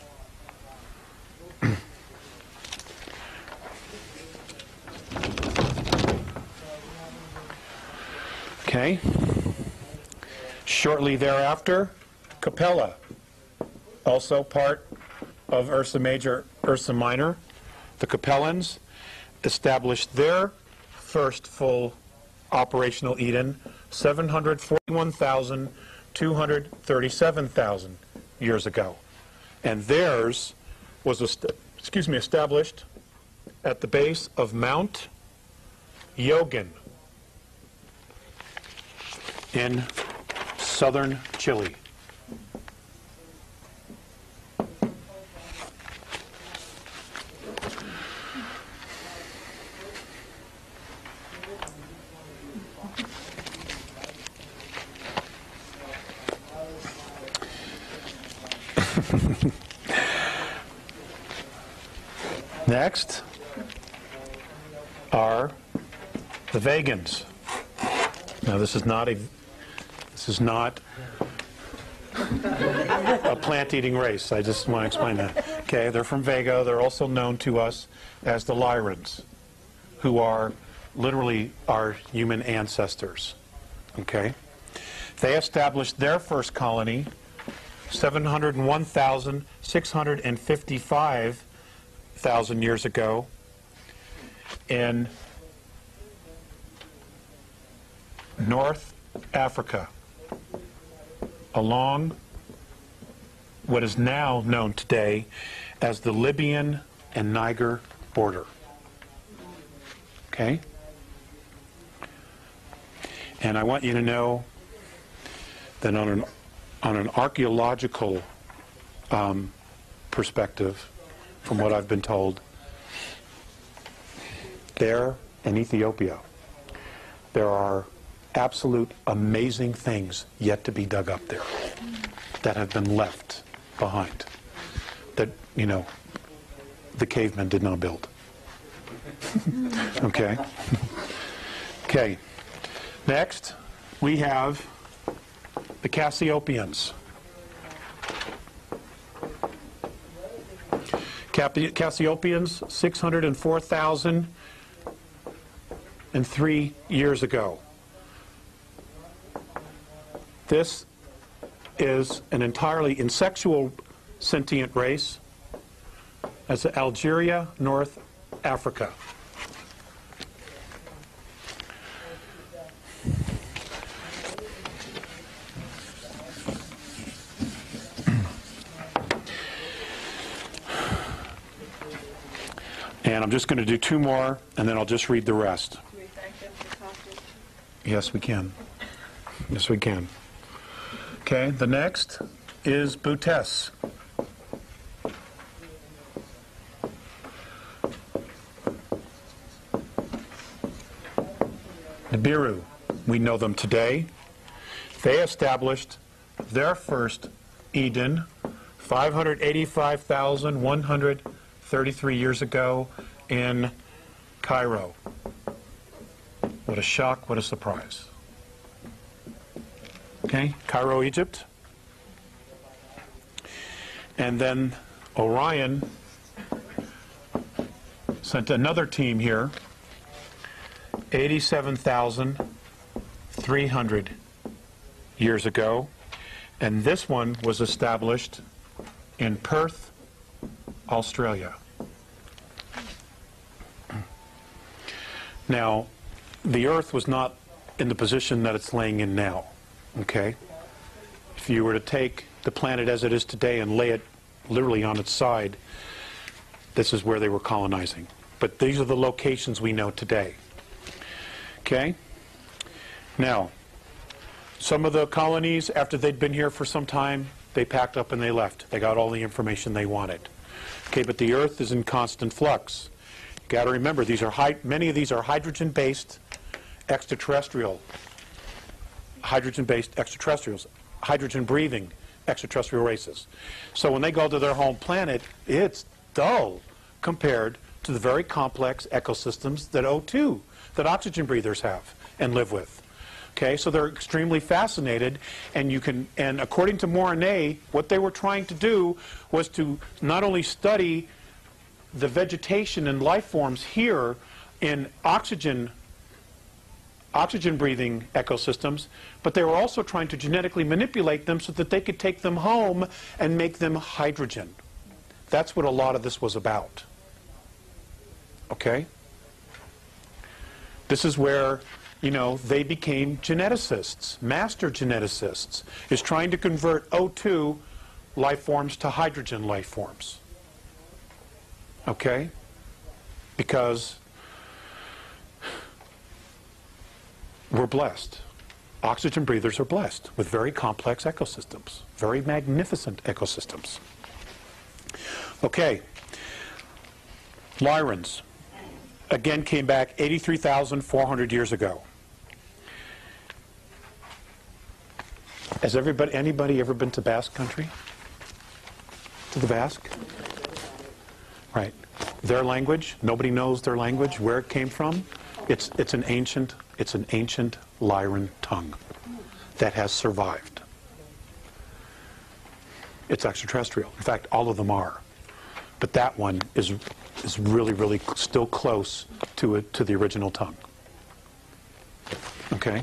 Okay. Shortly thereafter, Capella, also part of Ursa Major, Ursa Minor. The Capellans established their first full operational Eden 741,237,000 years ago. And theirs was established at the base of Mount Yogin in southern Chile. Next are the vegans. Now this is not a plant-eating race. I just want to explain that. Okay, they're from Vega. They're also known to us as the Lyrans, who are literally our human ancestors. Okay, they established their first colony 701,655,000 years ago in North Africa, along what is now known today as the Libyan and Niger border. Okay? And I want you to know that on an archaeological perspective, from what I've been told, there in Ethiopia, there are absolute amazing things yet to be dug up there that have been left behind, that, you know, the cavemen did not build. Okay? Okay. Next, we have the Cassiopeans. Cassiopeans, 604,003 years ago. This is an entirely insexual sentient race. That's Algeria, North Africa. And I'm just going to do two more, and then I'll just read the rest. Do we thank them for talking? Yes, we can. Yes, we can. Okay, the next is Butes. Nibiru, we know them today. They established their first Eden 585,133 years ago in Cairo. What a shock, what a surprise. Okay, Cairo, Egypt. And then Orion sent another team here, 87,300 years ago. And this one was established in Perth, Australia. Now, the Earth was not in the position that it's laying in now, okay? If you were to take the planet as it is today and lay it literally on its side, this is where they were colonizing. But these are the locations we know today. Okay? Now, some of the colonies, after they'd been here for some time, they packed up and they left. They got all the information they wanted. Okay, but the Earth is in constant flux. You got to remember, many of these are hydrogen-based extraterrestrials, hydrogen-breathing extraterrestrial races. So when they go to their home planet, it's dull compared to the very complex ecosystems that O2, that oxygen breathers have and live with. Okay, so they're extremely fascinated, and according to Mornay, what they were trying to do was to not only study the vegetation and life forms here in oxygen breathing ecosystems, but they were also trying to genetically manipulate them so that they could take them home and make them hydrogen. That's what a lot of this was about. Okay? This is where, you know, they became geneticists, master geneticists, is trying to convert O2 life forms to hydrogen life forms. Okay? Because we're blessed. Oxygen breathers are blessed with very complex ecosystems, very magnificent ecosystems. Okay, Lyrans, again came back 83,400 years ago. Has anybody ever been to Basque country? To the Basque? Right. Their language, nobody knows their language, where it came from. It's an ancient Lyran tongue that has survived. It's extraterrestrial. In fact, all of them are. But that one is really still close to the original tongue. Okay?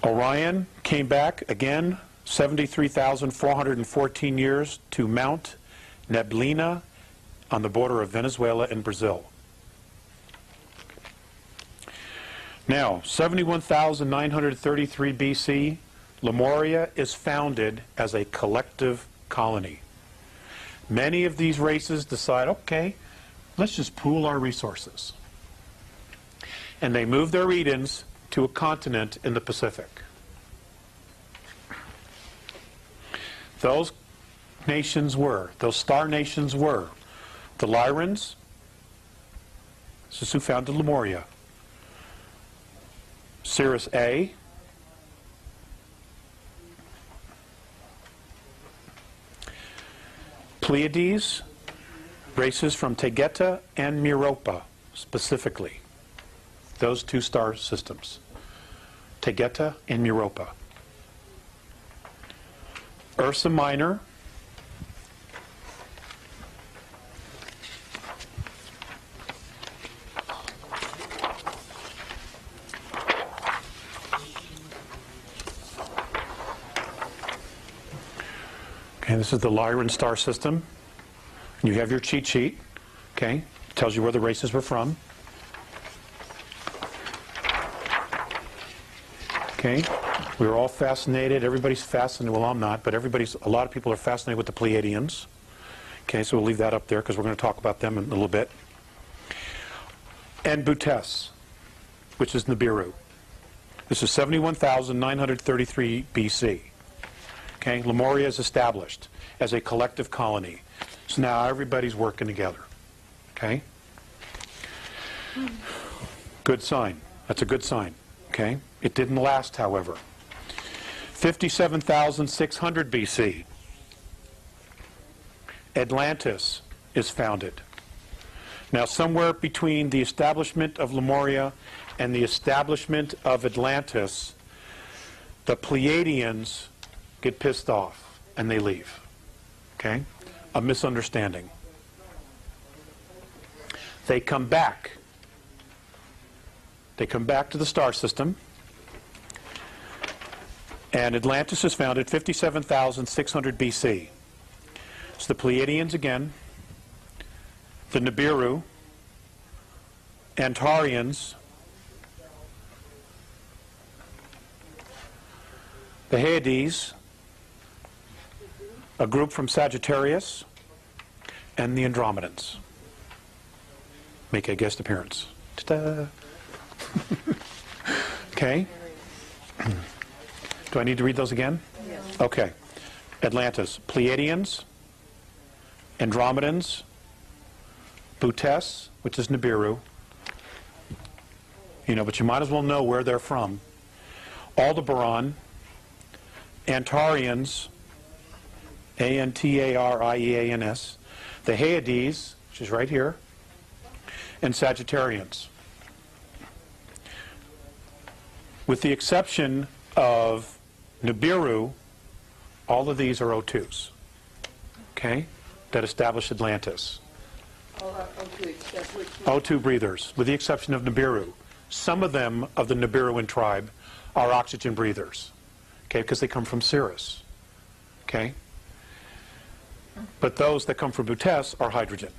Orion came back again 73,414 years to Mount Neblina on the border of Venezuela and Brazil. Now, 71,933 BC, Lemuria is founded as a collective colony. Many of these races decide, okay, let's just pool our resources. And they move their Edens to a continent in the Pacific. Those star nations were the Lyrans, this is who founded Lemuria, Sirius A, Pleiades, races from Tegeta and Meropa specifically. Those two star systems, Tegeta and Meropa. Ursa Minor, okay, this is the Lyran star system. You have your cheat sheet, okay? It tells you where the races were from. Okay, we were all fascinated. Everybody's fascinated. Well, I'm not, but a lot of people are fascinated with the Pleiadians. Okay, so we'll leave that up there because we're going to talk about them in a little bit. And Butes, which is Nibiru. This is 71,933 BC. Okay, Lemuria is established as a collective colony. So now everybody's working together. Okay? Good sign. That's a good sign. Okay? It didn't last, however. 57,600 BC. Atlantis is founded. Now, somewhere between the establishment of Lemuria and the establishment of Atlantis, the Pleiadians get pissed off and they leave. Okay? A misunderstanding. They come back. They come back to the star system. And Atlantis is founded 57,600 BC. It's the Pleiadians again, the Nibiru, Antarians, the Hyades, a group from Sagittarius, and the Andromedans make a guest appearance. Ta-da! Okay. Do I need to read those again? Yes. Okay. Atlantis, Pleiadians, Andromedans, Butes, which is Nibiru. You know, but you might as well know where they're from. Aldebaran, Antarians, Antarians, the Hyades, which is right here, and Sagittarians. With the exception of Nibiru, all of these are O2s, okay, that establish Atlantis. O2 except which O2 breathers, with the exception of Nibiru. Some of them of the Nibiruan tribe are oxygen breathers, okay, because they come from Sirius, okay? But those that come from Butes are hydrogen.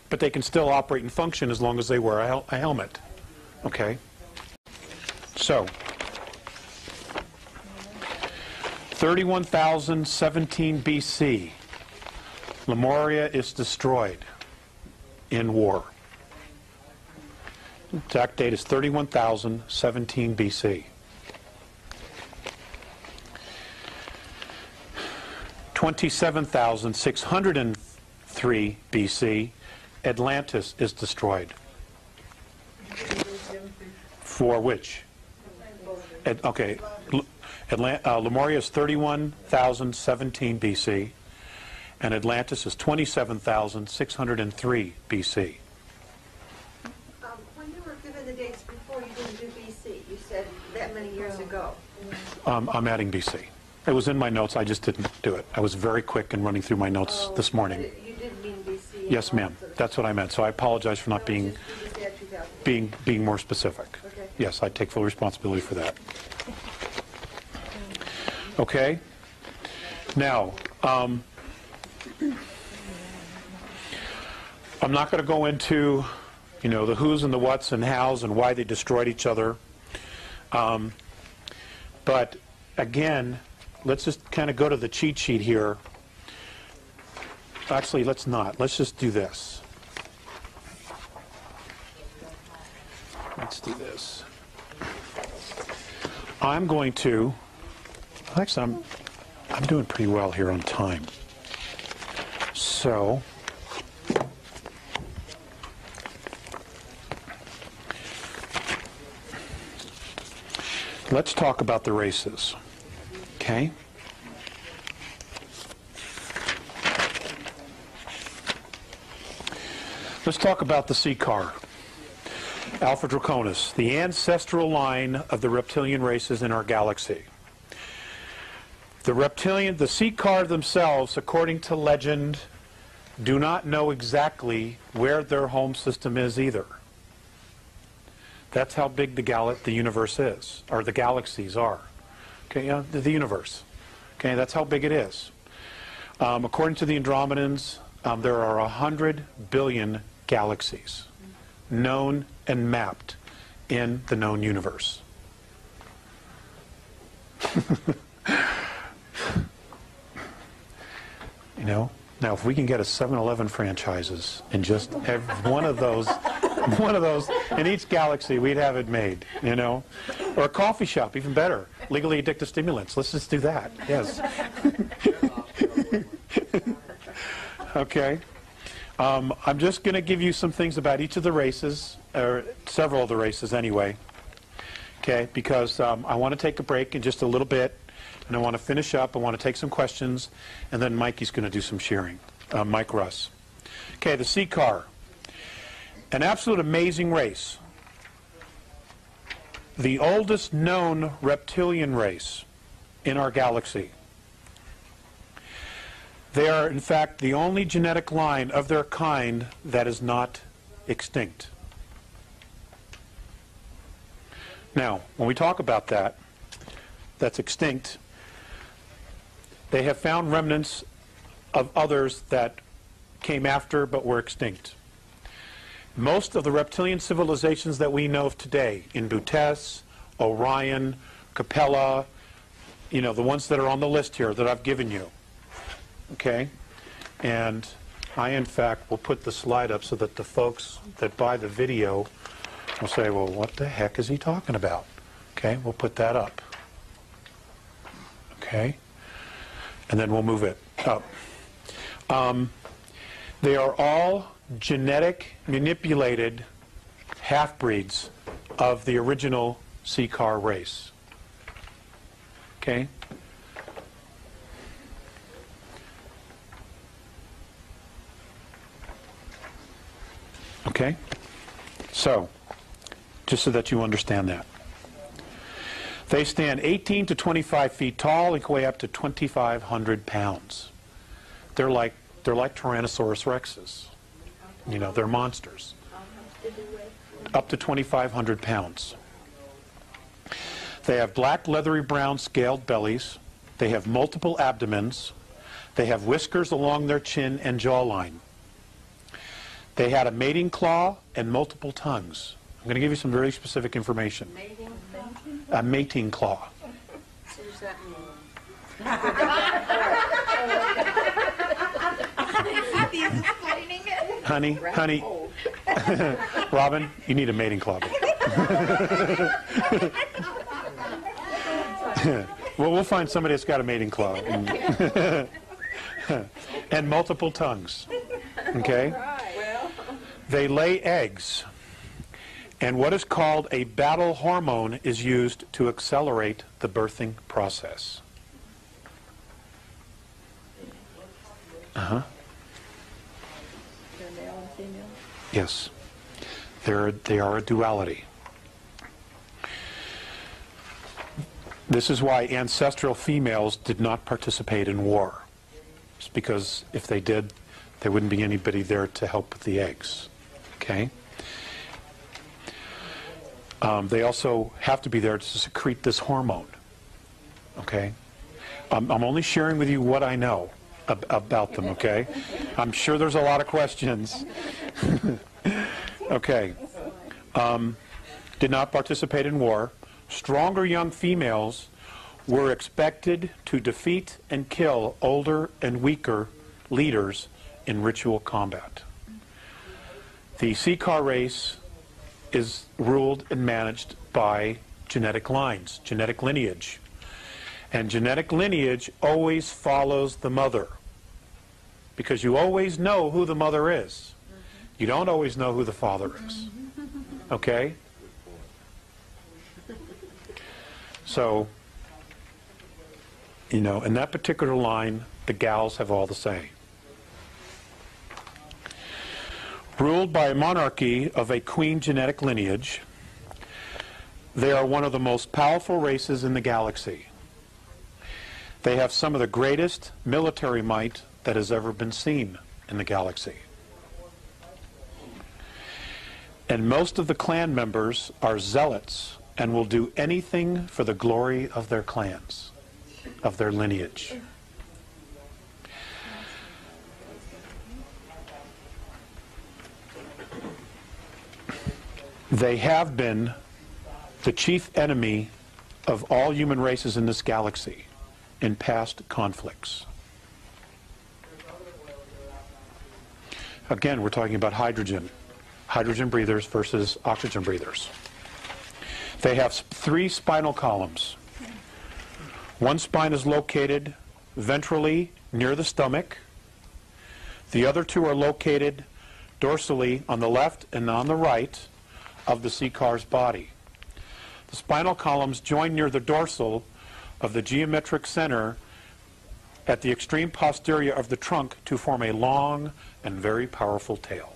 But they can still operate and function as long as they wear a helmet, okay? So, 31,017 BC, Lemuria is destroyed in war. Exact date is 31,017 BC. 27,603 BC, Atlantis is destroyed. For which? Okay, Lemuria is 31,017 BC, and Atlantis is 27,603 BC. When you were given the dates before, you didn't do BC. You said that many years ago. I'm adding BC. It was in my notes, I just didn't do it. I was very quick in running through my notes this morning. You did mean BC. Yes, ma'am. That's what I meant. So I apologize for not being more specific. Okay. Yes, I take full responsibility for that. Okay. Now, I'm not going to go into, the who's and the what's and how's and why they destroyed each other. But again, let's just kind of go to the cheat sheet here. Actually, let's not. Let's just do this. Let's do this. I'm going to, actually, I'm doing pretty well here on time. So, let's talk about the races. Okay? Let's talk about the sea car. Alpha Draconis, the ancestral line of the reptilian races in our galaxy. The sea car themselves, according to legend, do not know exactly where their home system is either. That's how big the universe is, or the galaxies are. Okay, the universe. Okay, that's how big it is. According to the Andromedans, there are 100 billion galaxies known and mapped in the known universe. Now if we can get a 7-Eleven franchises in just one of those in each galaxy, we'd have it made, or a coffee shop, even better. Legally addictive stimulants. Let's just do that. Yes. Okay. I'm just going to give you some things about each of the races, or several of the races anyway. Okay, because I want to take a break in just a little bit, and I want to finish up. I want to take some questions, and then Mikey's going to do some sharing. Mike Russ. Okay, the sea car. An absolute amazing race. The oldest known reptilian race in our galaxy. They are, in fact, the only genetic line of their kind that is not extinct. Now, when we talk about that's extinct, they have found remnants of others that came after but were extinct. Most of the reptilian civilizations that we know of today, in Butes, Orion, Capella, the ones that are on the list here that I've given you. Okay? And I, in fact, will put the slide up so that the folks that buy the video will say, well, what the heck is he talking about? Okay, we'll put that up. Okay? And then we'll move it up. They are all genetic manipulated half-breeds of the original sea car race. Okay? Okay? So, just so that you understand that. They stand 18 to 25 feet tall and can weigh up to 2,500 pounds. They're like Tyrannosaurus rexes. They're monsters. Up to 2,500 pounds. They have black, leathery brown scaled bellies. They have multiple abdomens. They have whiskers along their chin and jawline. They had a mating claw and multiple tongues. I'm going to give you some very specific information. A mating claw. What does that mean? Honey, Robin, you need a mating club. Well, we'll find somebody that's got a mating club. And multiple tongues. Okay? They lay eggs. And what is called a battle hormone is used to accelerate the birthing process. Uh-huh. They're male and female? Yes. They are a duality. This is why ancestral females did not participate in war. It's because if they did, there wouldn't be anybody there to help with the eggs. Okay? They also have to be there to secrete this hormone. Okay? I'm only sharing with you what I know about them, okay? I'm sure there's a lot of questions. Okay. Did not participate in war. Stronger young females were expected to defeat and kill older and weaker leaders in ritual combat. The Seeker race is ruled and managed by genetic lines, genetic lineage. And genetic lineage always follows the mother, because you always know who the mother is. You don't always know who the father is. Okay? So, you know, in that particular line, the gals have all the say. Ruled by a monarchy of a queen genetic lineage, they are one of the most powerful races in the galaxy. They have some of the greatest military might that has ever been seen in the galaxy. And most of the clan members are zealots and will do anything for the glory of their clans, of their lineage. They have been the chief enemy of all human races in this galaxy in past conflicts. Again, we're talking about hydrogen breathers versus oxygen breathers. They have 3 spinal columns. One spine is located ventrally near the stomach. The other 2 are located dorsally on the left and on the right of the Seeker's body. The spinal columns join near the dorsal of the geometric center at the extreme posterior of the trunk to form a long and very powerful tail.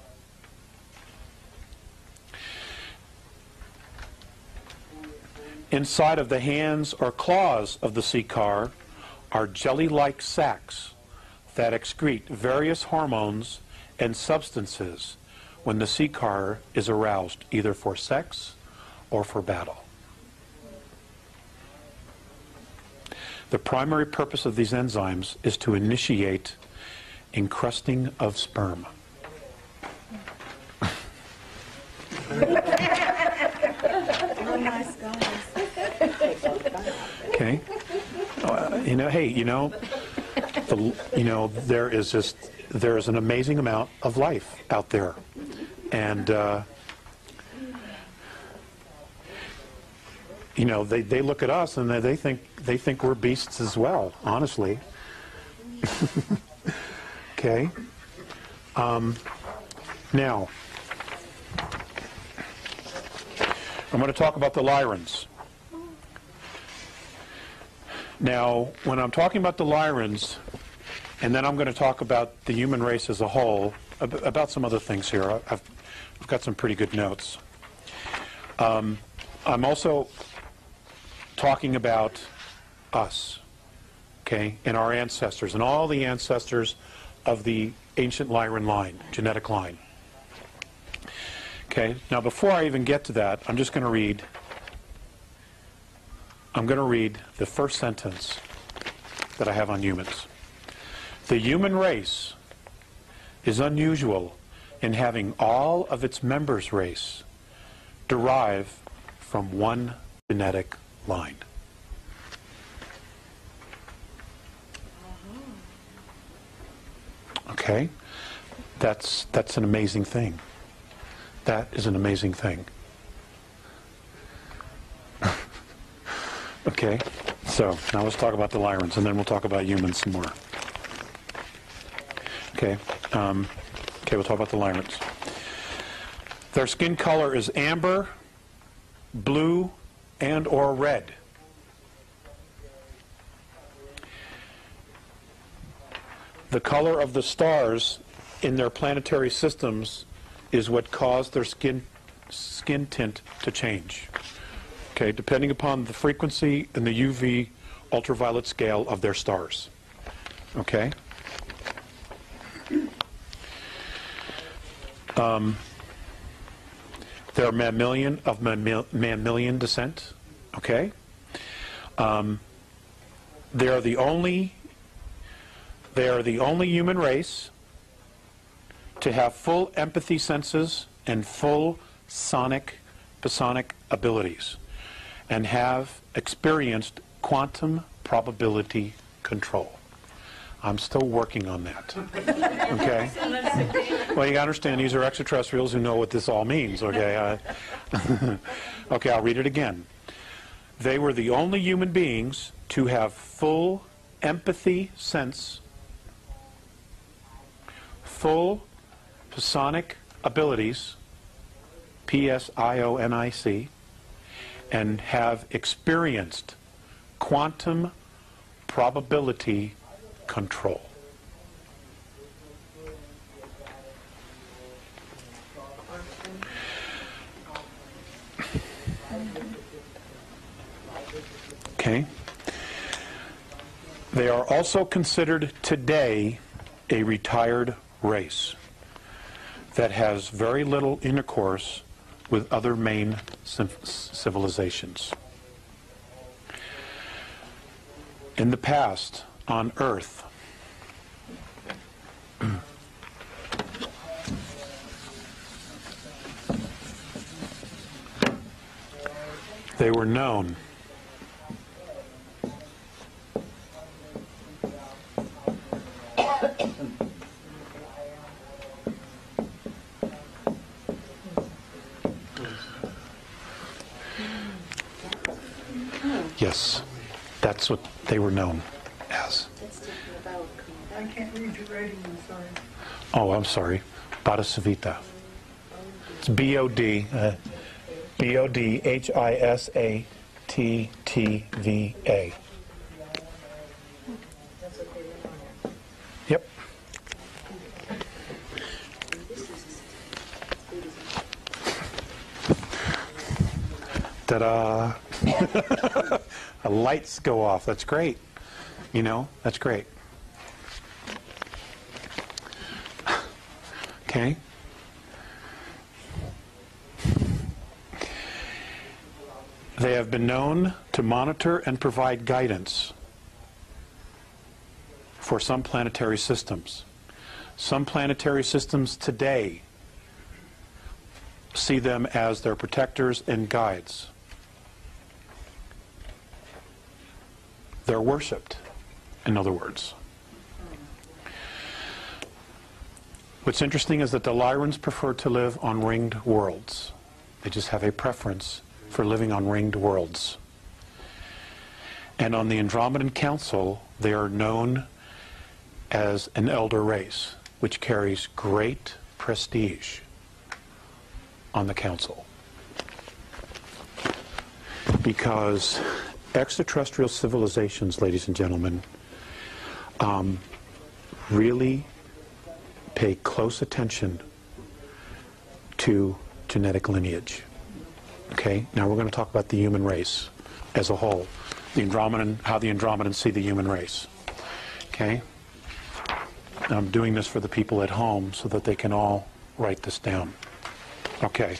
Inside of the hands or claws of the Seeker are jelly-like sacs that excrete various hormones and substances when the Seeker is aroused, either for sex or for battle. The primary purpose of these enzymes is to initiate encrusting of sperm. Okay. You know, hey, you know, there is an amazing amount of life out there, and you know, they look at us and they think we're beasts as well. Honestly. Okay. Now, I'm going to talk about the Lyrans. Now, when I'm talking about the Lyrans, and then I'm going to talk about the human race as a whole, about some other things here. I've got some pretty good notes. I'm also talking about us, okay, and our ancestors, and all the ancestors of the ancient Lyran line, genetic line. Okay, now before I even get to that, I'm going to read the first sentence that I have on humans. The human race is unusual in having all of its members' race derive from one genetic line. Okay? That's an amazing thing. That is an amazing thing. Okay, so now let's talk about the Lyrans, and then we'll talk about humans some more. Okay, we'll talk about the Lyrans. Their skin color is amber, blue, and or red. The color of the stars in their planetary systems is what caused their skin tint to change. Okay, depending upon the frequency and the UV ultraviolet scale of their stars. Okay? They're mammalian of mammalian descent. Okay? They are the only human race to have full empathy senses and full psionic abilities, and have experienced quantum probability control. I'm still working on that. Okay? Well, you gotta understand, these are extraterrestrials who know what this all means, okay? Okay, I'll read it again. They were the only human beings to have full empathy sense, full psionic abilities, Psionic, and have experienced quantum probability control. Okay. They are also considered today a retired race that has very little intercourse with other main civilizations. In the past, on Earth, they were known Yes, that's what they were known as. I can't read your writing, I'm sorry. Oh, I'm sorry. Bodhisavita. It's B-O-D, B-O-D-H-I-S-A-T-T-V-A. Yep. Ta-da! Lights go off. That's great. You know, that's great. Okay. They have been known to monitor and provide guidance for some planetary systems. Some planetary systems today see them as their protectors and guides. They're worshipped, in other words. What's interesting is that the Lyrans prefer to live on ringed worlds. They just have a preference for living on ringed worlds. And on the Andromedan Council, they are known as an elder race, which carries great prestige on the Council. Because extraterrestrial civilizations, ladies and gentlemen, really pay close attention to genetic lineage. Okay, now we're going to talk about the human race as a whole. The Andromedan, how the Andromedans see the human race. Okay? I'm doing this for the people at home so that they can all write this down. Okay.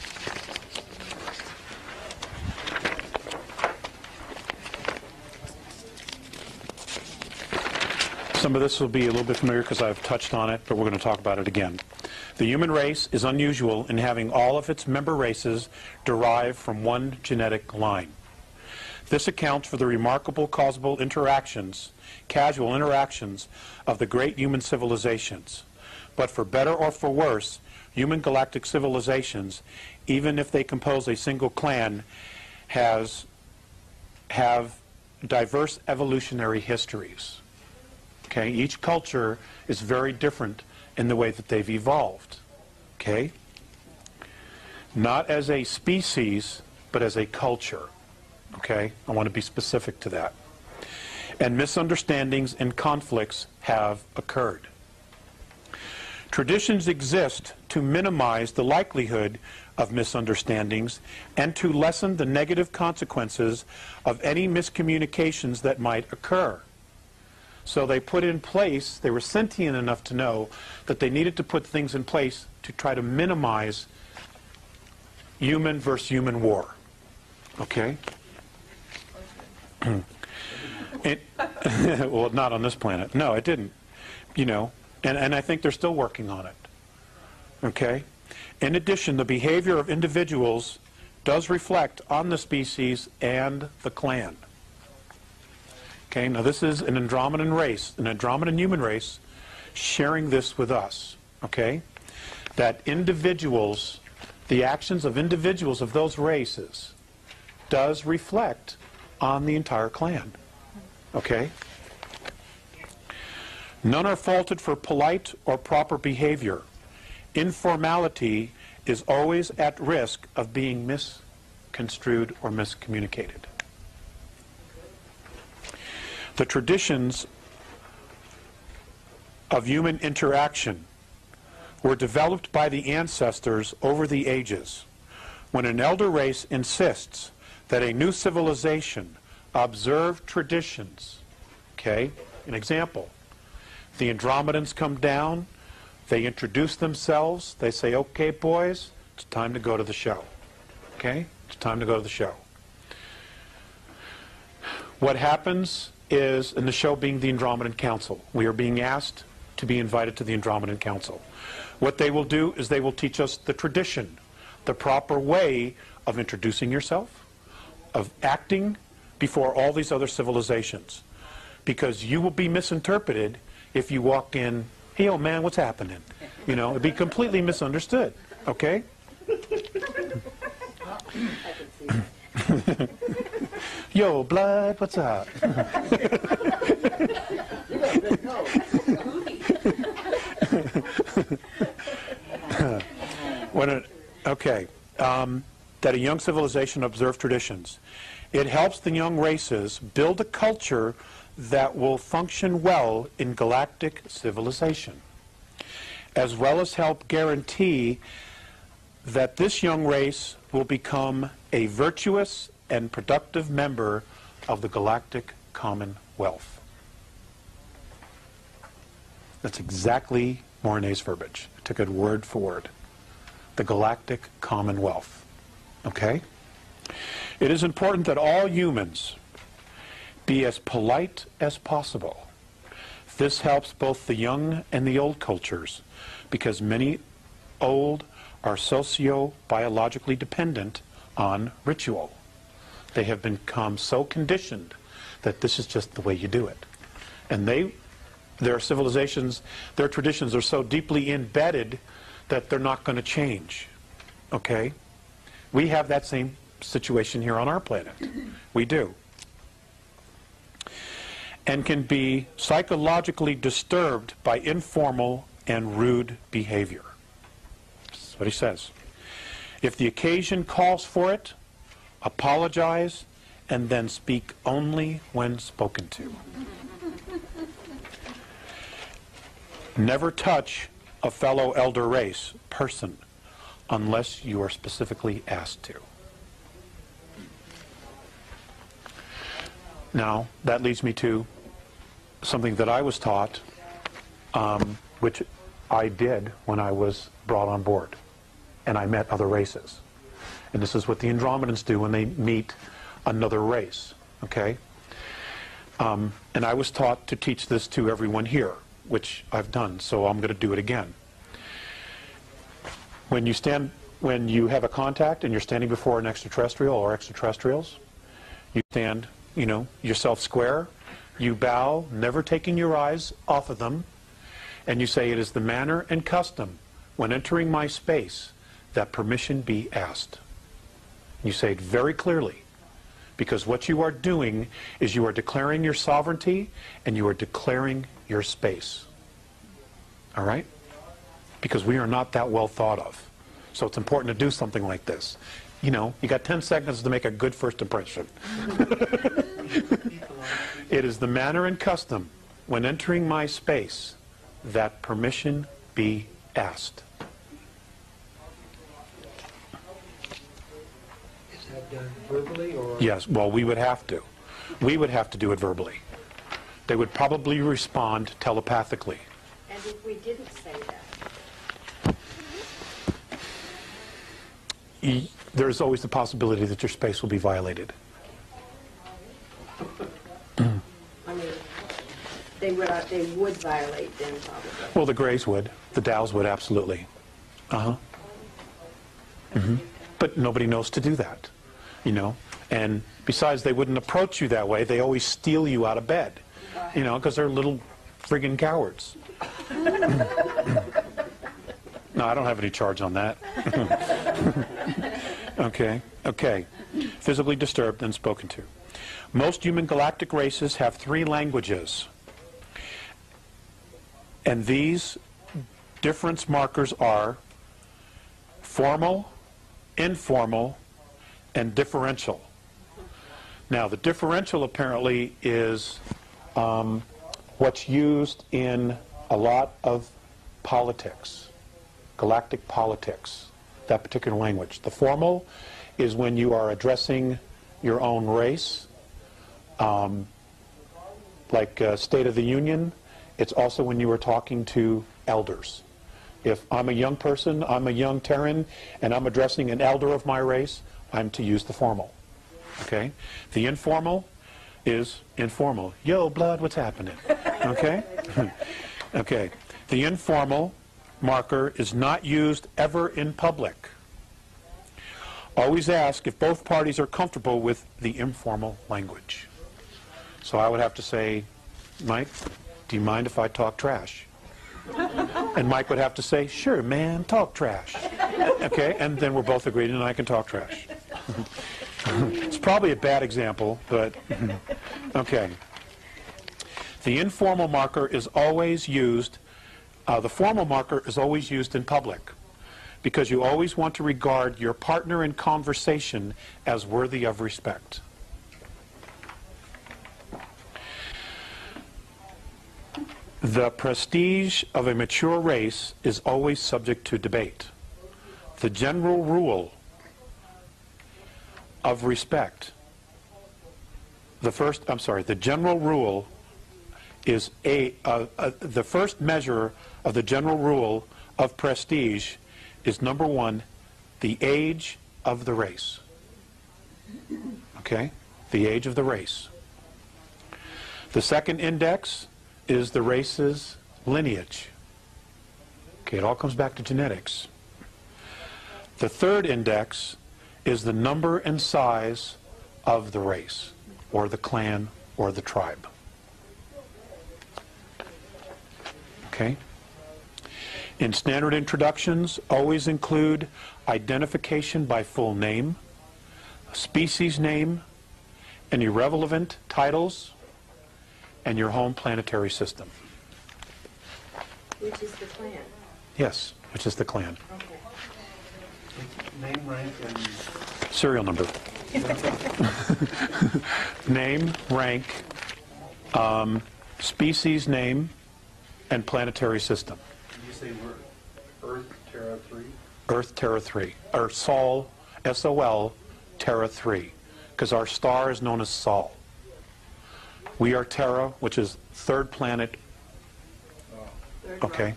Some of this will be a little bit familiar because I've touched on it, but we're going to talk about it again. The human race is unusual in having all of its member races derive from one genetic line. This accounts for the remarkable casual interactions of the great human civilizations. But for better or for worse, human galactic civilizations, even if they compose a single clan, have diverse evolutionary histories. Okay? Each culture is very different in the way that they've evolved. Okay? Not as a species, but as a culture. Okay? I want to be specific to that. And misunderstandings and conflicts have occurred. Traditions exist to minimize the likelihood of misunderstandings and to lessen the negative consequences of any miscommunications that might occur. So they put in place, they were sentient enough to know that they needed to put things in place to try to minimize human versus human war. Okay? Well, not on this planet. No, it didn't. You know, and I think they're still working on it. Okay? In addition, the behavior of individuals does reflect on the species and the clan. Okay, now this is an Andromedan race, an Andromedan human race, sharing this with us. Okay? That individuals, the actions of individuals of those races, does reflect on the entire clan. Okay? None are faulted for polite or proper behavior. Informality is always at risk of being misconstrued or miscommunicated. The traditions of human interaction were developed by the ancestors over the ages. When an elder race insists that a new civilization observe traditions. Okay? An example. The Andromedans come down, they introduce themselves, they say, okay, boys, it's time to go to the show. Okay? It's time to go to the show. What happens is, in the show being the Andromedan Council, we are being asked to be invited to the Andromedan Council. What they will do is they will teach us the tradition, the proper way of introducing yourself, of acting before all these other civilizations. Because you will be misinterpreted if you walked in, hey, old man, what's happening? You know, it'd be completely misunderstood. Okay? Yo, blood, what's up? That a young civilization observe traditions. It helps the young races build a culture that will function well in galactic civilization, as well as help guarantee that this young race will become a virtuous and productive member of the Galactic Commonwealth. That's exactly Mornay's verbiage. I took it word for word. The Galactic Commonwealth. Okay? It is important that all humans be as polite as possible. This helps both the young and the old cultures, because many old are socio-biologically dependent on ritual. They have become so conditioned that this is just the way you do it. And their civilizations, their traditions are so deeply embedded that they're not going to change. Okay? We have that same situation here on our planet. We do. And can be psychologically disturbed by informal and rude behavior. That's what he says. If the occasion calls for it, apologize, and then speak only when spoken to. Never touch a fellow elder race person unless you are specifically asked to. Now, that leads me to something that I was taught, which I did when I was brought on board, and I met other races. And this is what the Andromedans do when they meet another race, okay? And I was taught to teach this to everyone here, which I've done, so I'm going to do it again. When you have a contact and you're standing before an extraterrestrial or extraterrestrials, you stand, you know, yourself square, you bow, never taking your eyes off of them, and you say, it is the manner and custom when entering my space, that permission be asked. You say it very clearly, because what you are doing is you are declaring your sovereignty and you are declaring your space. All right? Because we are not that well thought of. So it's important to do something like this. You know, you got 10 seconds to make a good first impression. It is the manner and custom when entering my space that permission be asked. Is that done verbally or? Yes, well, we would have to. We would have to do it verbally. They would probably respond telepathically. And if we didn't say that? There's always the possibility that your space will be violated. I mean, they would violate then probably. Well, the Greys would. The Dows would, absolutely. But nobody knows to do that, you know. And besides, they wouldn't approach you that way. They always steal you out of bed, you know, because they're little friggin' cowards. No, I don't have any charge on that. Okay. Physically disturbed and spoken to. Most human galactic races have 3 languages. And these difference markers are formal, informal, and differential. Now, the differential apparently is what's used in a lot of politics, galactic politics, that particular language. The formal is when you are addressing your own race, like State of the Union. It's also when you are talking to elders. If I'm a young person, I'm a young Terran, and I'm addressing an elder of my race, I'm to use the formal. Okay? The informal is informal. Yo, blood, what's happening? Okay? Okay. The informal marker is not used ever in public. Always ask if both parties are comfortable with the informal language. So I would have to say, Mike, do you mind if I talk trash? And Mike would have to say, sure, man, talk trash. Okay, and then we're both agreed and I can talk trash. It's probably a bad example, but okay. The informal marker is always used, the formal marker is always used in public, because you always want to regard your partner in conversation as worthy of respect. The prestige of a mature race is always subject to debate. The general rule of respect, the general rule is the first measure of the general rule of prestige is, number 1, the age of the race. Okay? The age of the race. The second index is the race's lineage. Okay, it all comes back to genetics. The third index is the number and size of the race, or the clan, or the tribe. Okay? In standard introductions, always include identification by full name, species name, any irrelevant titles, and your home planetary system. Which is the clan? Yes, which is the clan. Okay. Name, rank, and Serial number. Name, rank, species name, and planetary system. did you say we're Earth, Terra 3? Earth, Terra 3. Or Sol, S-O-L, Terra 3. Because our star is known as Sol. We are Terra, which is third planet. Okay.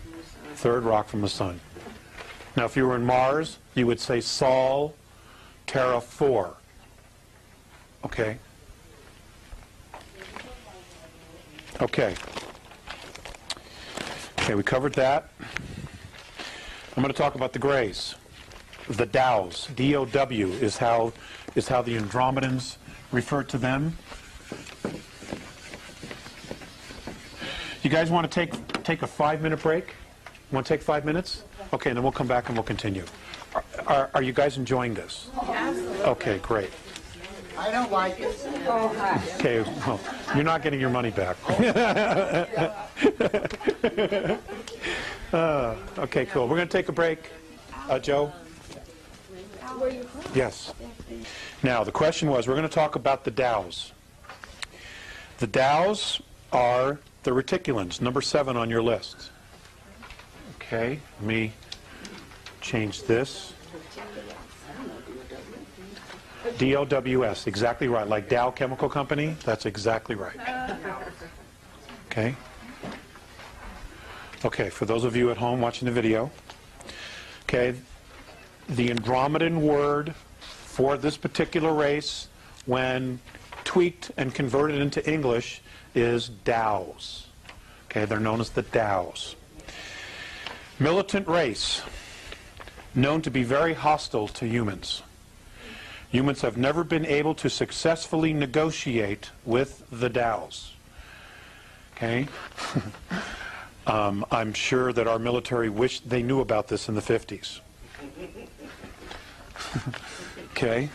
Third rock from the sun. Now, if you were in Mars, you would say Sol, Terra 4. Okay? Okay. Okay, we covered that. I'm going to talk about the Greys. The Dows. D-O-W is how the Andromedans refer to them. You guys want to take a 5-minute break? Want to take 5 minutes? Okay, and then we'll come back and we'll continue. Are you guys enjoying this? Absolutely. Okay, great. I don't like it. Okay, well, you're not getting your money back. Okay, cool. We're going to take a break. Joe? Yes. Now, the question was, we're going to talk about the Dows. The Dows are the reticulans, number 7 on your list. Okay, let me change this. DOWS, exactly right. Like Dow Chemical Company, that's exactly right. Okay. Okay, for those of you at home watching the video, okay, the Andromedan word for this particular race, when tweaked and converted into English, is Dows. Okay, they're known as the Dows. Militant race, known to be very hostile to humans. Humans have never been able to successfully negotiate with the Dows. Okay? I'm sure that our military wished they knew about this in the 50s. Okay?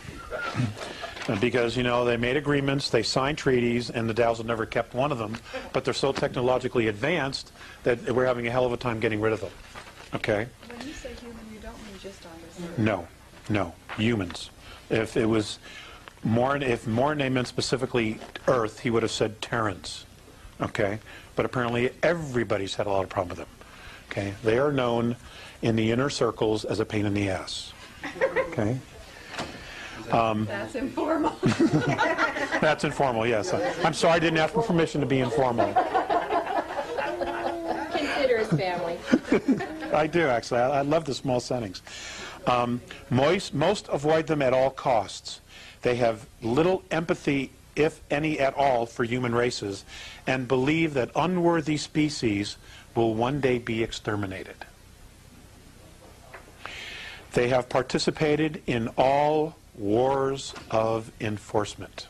Because, you know, they made agreements, they signed treaties, and the Dows have never kept one of them, but they're so technologically advanced that we're having a hell of a time getting rid of them. Okay? When you say human, you don't mean just on this earth. No, no, humans. If it was if Mornay meant specifically Earth, he would have said Terrans. Okay? But apparently everybody's had a lot of problem with them. Okay? They are known in the inner circles as a pain in the ass. Okay? That's informal. That's informal, yes. I'm sorry I didn't ask for permission to be informal. Consider his family. I do, actually. I love the small settings. Most avoid them at all costs. They have little empathy, if any at all, for human races, and believe that unworthy species will one day be exterminated. They have participated in all wars of enforcement.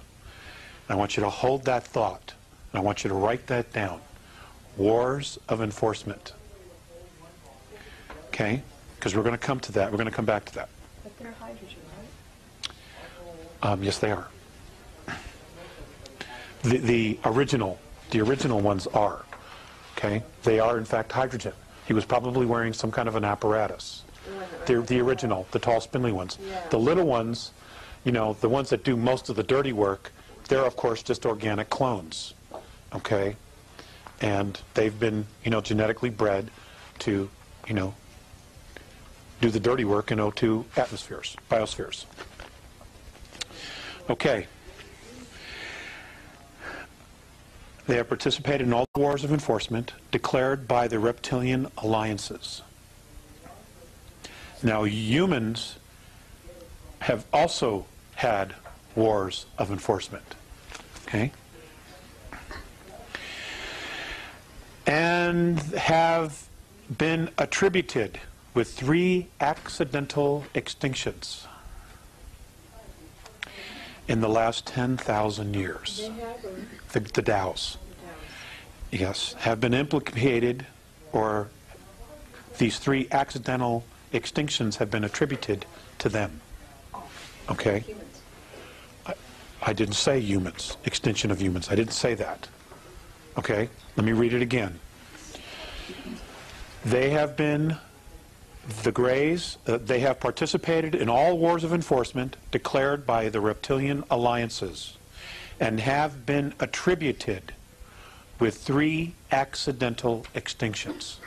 I want you to hold that thought. I want you to write that down. Wars of enforcement. Okay? Because we're going to come to that. We're going to come back to that. But they're hydrogen, right? Yes, they are. The original ones are. Okay? They are, in fact, hydrogen. He was probably wearing some kind of an apparatus. The original, the tall, spindly ones. Yeah. The little ones, you know, the ones that do most of the dirty work, they're, of course, just organic clones. Okay? And they've been, you know, genetically bred to, you know, do the dirty work in O2 atmospheres, biospheres. Okay. They have participated in all the wars of enforcement declared by the reptilian alliances. Now, humans have also had wars of enforcement. Okay? And have been attributed with 3 accidental extinctions in the last 10,000 years. The Dows. Yes, have been implicated, or these 3 accidental extinctions have been attributed to them. Okay? I didn't say humans, extinction of humans. I didn't say that. Okay? Let me read it again. They have been, the Greys, they have participated in all wars of enforcement declared by the reptilian alliances and have been attributed with 3 accidental extinctions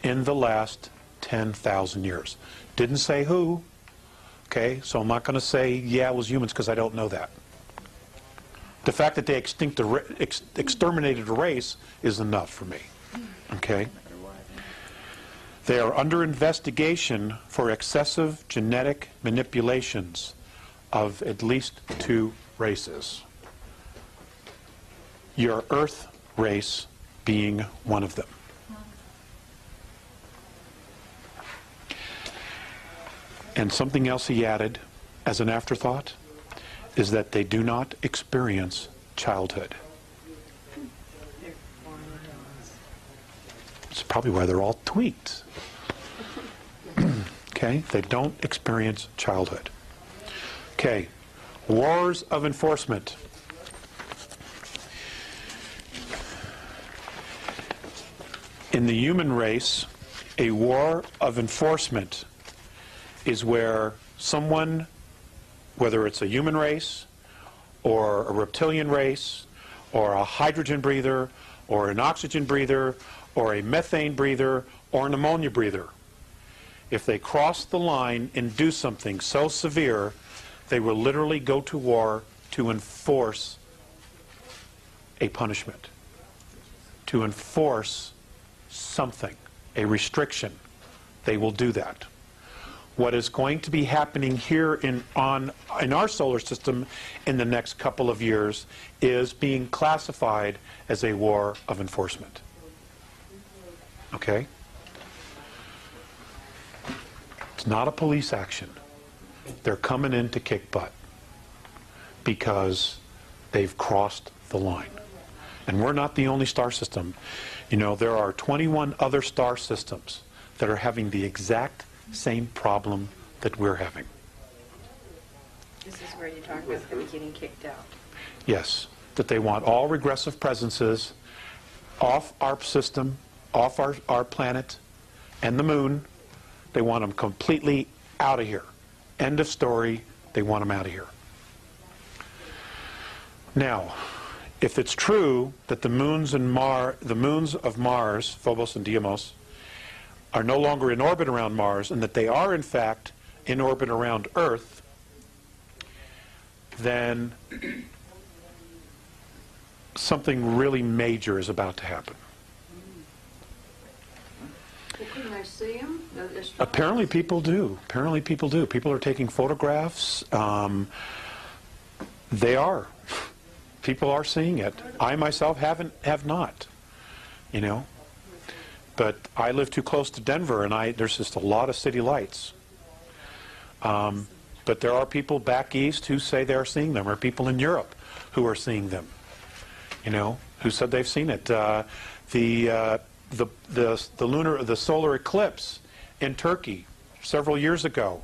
in the last 10,000 years. Didn't say who. Okay, so I'm not going to say, yeah, it was humans, because I don't know that. The fact that they exterminated a race is enough for me. Okay? They are under investigation for excessive genetic manipulations of at least 2 races. Your Earth race being one of them. And something else he added as an afterthought is that they do not experience childhood. probably why they're all tweaked. Okay, they don't experience childhood. Okay, wars of enforcement. In the human race, a war of enforcement is where someone, whether it's a human race or a reptilian race or a hydrogen breather or an oxygen breather or a methane breather or an ammonia breather, if they cross the line and do something so severe, they will literally go to war to enforce a punishment, to enforce something, a restriction. They will do that. What is going to be happening here in our solar system in the next couple of years is being classified as a war of enforcement. Okay? It's not a police action. They're coming in to kick butt because they've crossed the line. And we're not the only star system. You know, there are 21 other star systems that are having the exact same problem that we're having. This is where you talk about them getting kicked out. Yes, that they want all regressive presences off our system, off our planet and the moon. They want them completely out of here. End of story. They want them out of here. Now, if it's true that the moons of Mars, Phobos and Deimos, are no longer in orbit around Mars, and that they are in fact in orbit around Earth, then something really major is about to happen. Well, couldn't they see them? Apparently people do. Apparently people do. People are taking photographs. They are. People are seeing it. I myself have not. You know. But I live too close to Denver, and there's just a lot of city lights. But there are people back east who say they are seeing them, or people in Europe who are seeing them. You know, who said they've seen it. The solar eclipse in Turkey several years ago.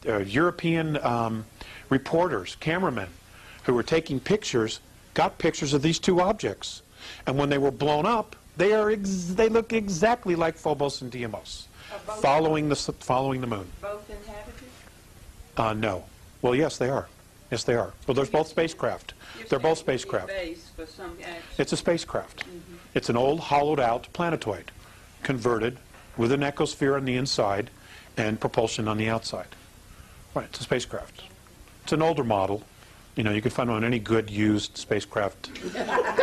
European reporters, cameramen, who were taking pictures, got pictures of these two objects, and when they were blown up, they look exactly like Phobos and Deimos, following the moon. Both inhabited? No. Well, yes, they are. Yes, they are. Well, there's both spacecraft. They're both spacecraft. It's a spacecraft. It's an old, hollowed-out planetoid, converted with an ecosphere on the inside and propulsion on the outside. Right, it's a spacecraft. It's an older model. You know, you can find it on any good used spacecraft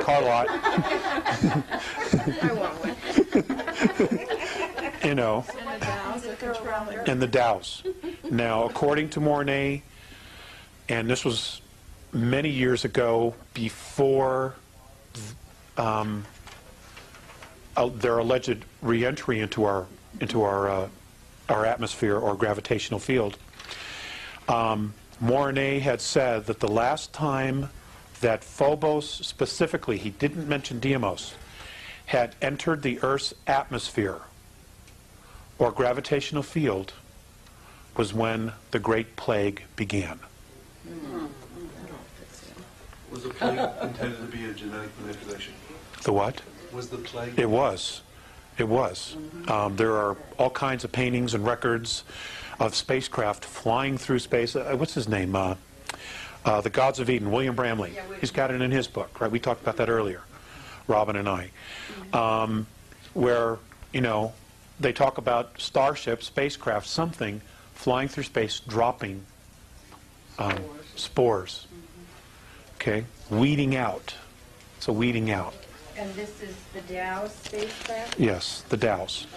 car lot. I want one. You know, and the Dows. Now, according to Mornay, and this was many years ago, before their alleged re-entry into our atmosphere or gravitational field, Mornay had said that the last time that Phobos, specifically, he didn't mention Deimos, had entered the Earth's atmosphere or gravitational field was when the Great Plague began. Was the plague intended to be a genetic manipulation? The what? Was the plague? It was. It was. There are all kinds of paintings and records of spacecraft flying through space. What's his name? The Gods of Eden, William Bramley. He's got it in his book, right? We talked about that earlier, Robin and I. Where, you know, they talk about starships, spacecraft, something flying through space, dropping spores. Okay? Weeding out. It's a weeding out. And this is the Dow spacecraft? Yes, the Dows.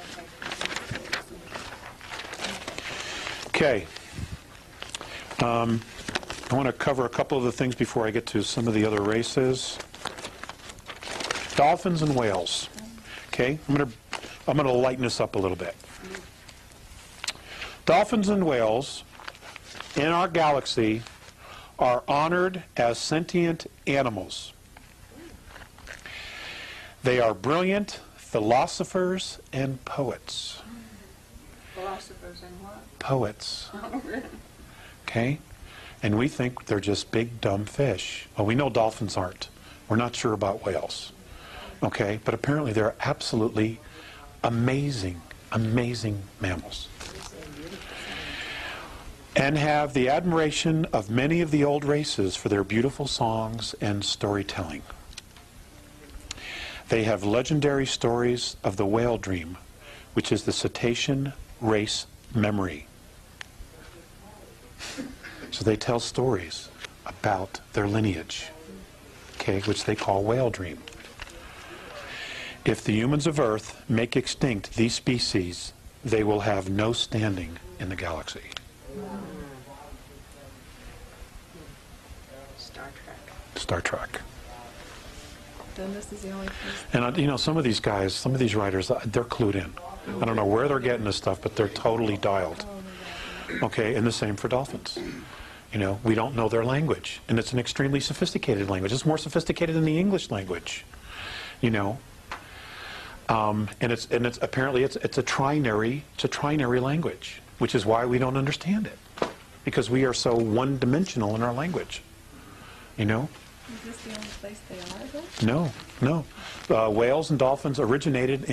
Okay. I want to cover a couple of the things before I get to some of the other races. Dolphins and whales. Okay? I'm going to lighten this up a little bit. Dolphins and whales in our galaxy are honored as sentient animals. They are brilliant philosophers and poets. Philosophers and what? Poets. Oh, really? Okay? And we think they're just big, dumb fish. Well, we know dolphins aren't. We're not sure about whales. Okay? But apparently they're absolutely amazing, amazing mammals. And have the admiration of many of the old races for their beautiful songs and storytelling. They have legendary stories of the whale dream, which is the cetacean race memory. So they tell stories about their lineage, okay, which they call whale dream. If the humans of Earth make extinct these species, they will have no standing in the galaxy. Star Trek. Star Trek. Then this is the only place. And you know, some of these guys, some of these writers, they're clued in. I don't know where they're getting this stuff, but they're totally dialed. Okay, and the same for dolphins. You know, we don't know their language, and it's an extremely sophisticated language. It's more sophisticated than the English language. You know, and it's apparently it's a trinary language, which is why we don't understand it, because we are so one-dimensional in our language. You know. Is this the only place they are, though? No, no. Whales and dolphins originated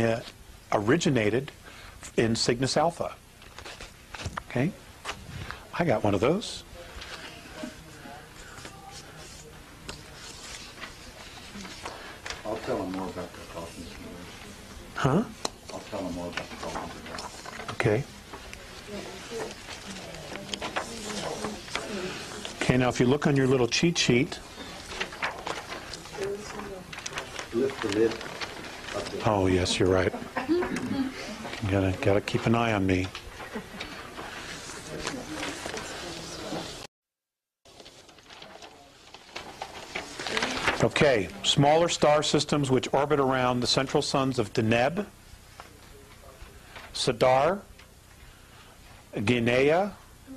in Cygnus Alpha. Okay, I got one of those. I'll tell them more about the dolphins. Huh? I'll tell them more about the dolphins. Okay. Okay, now if you look on your little cheat sheet. Lift the lid up the Oh, yes, you're right. You gotta keep an eye on me. Okay, smaller star systems which orbit around the central suns of Deneb, Sidar, Guinea,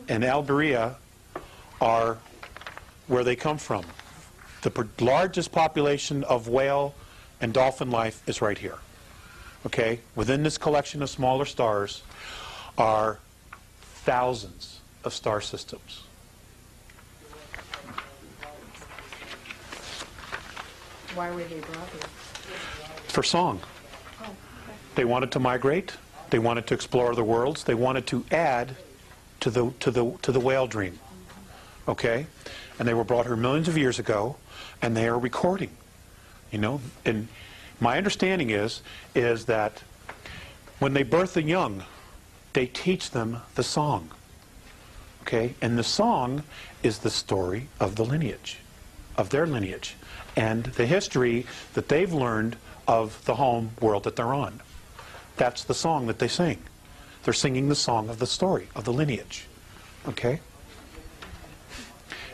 and Alberia are where they come from. The largest population of whale and dolphin life is right here. Okay? Within this collection of smaller stars are thousands of star systems. Why were they brought here? For song. Oh, okay. They wanted to migrate. They wanted to explore the worlds. They wanted to add to the whale dream. Okay? And they were brought here millions of years ago, and they are recording. You know, and my understanding is that when they birth the young, they teach them the song. Okay? And the song is the story of the lineage, of their lineage, and the history that they've learned of the home world that they're on. That's the song that they sing. They're singing the song of the story, of the lineage. Okay?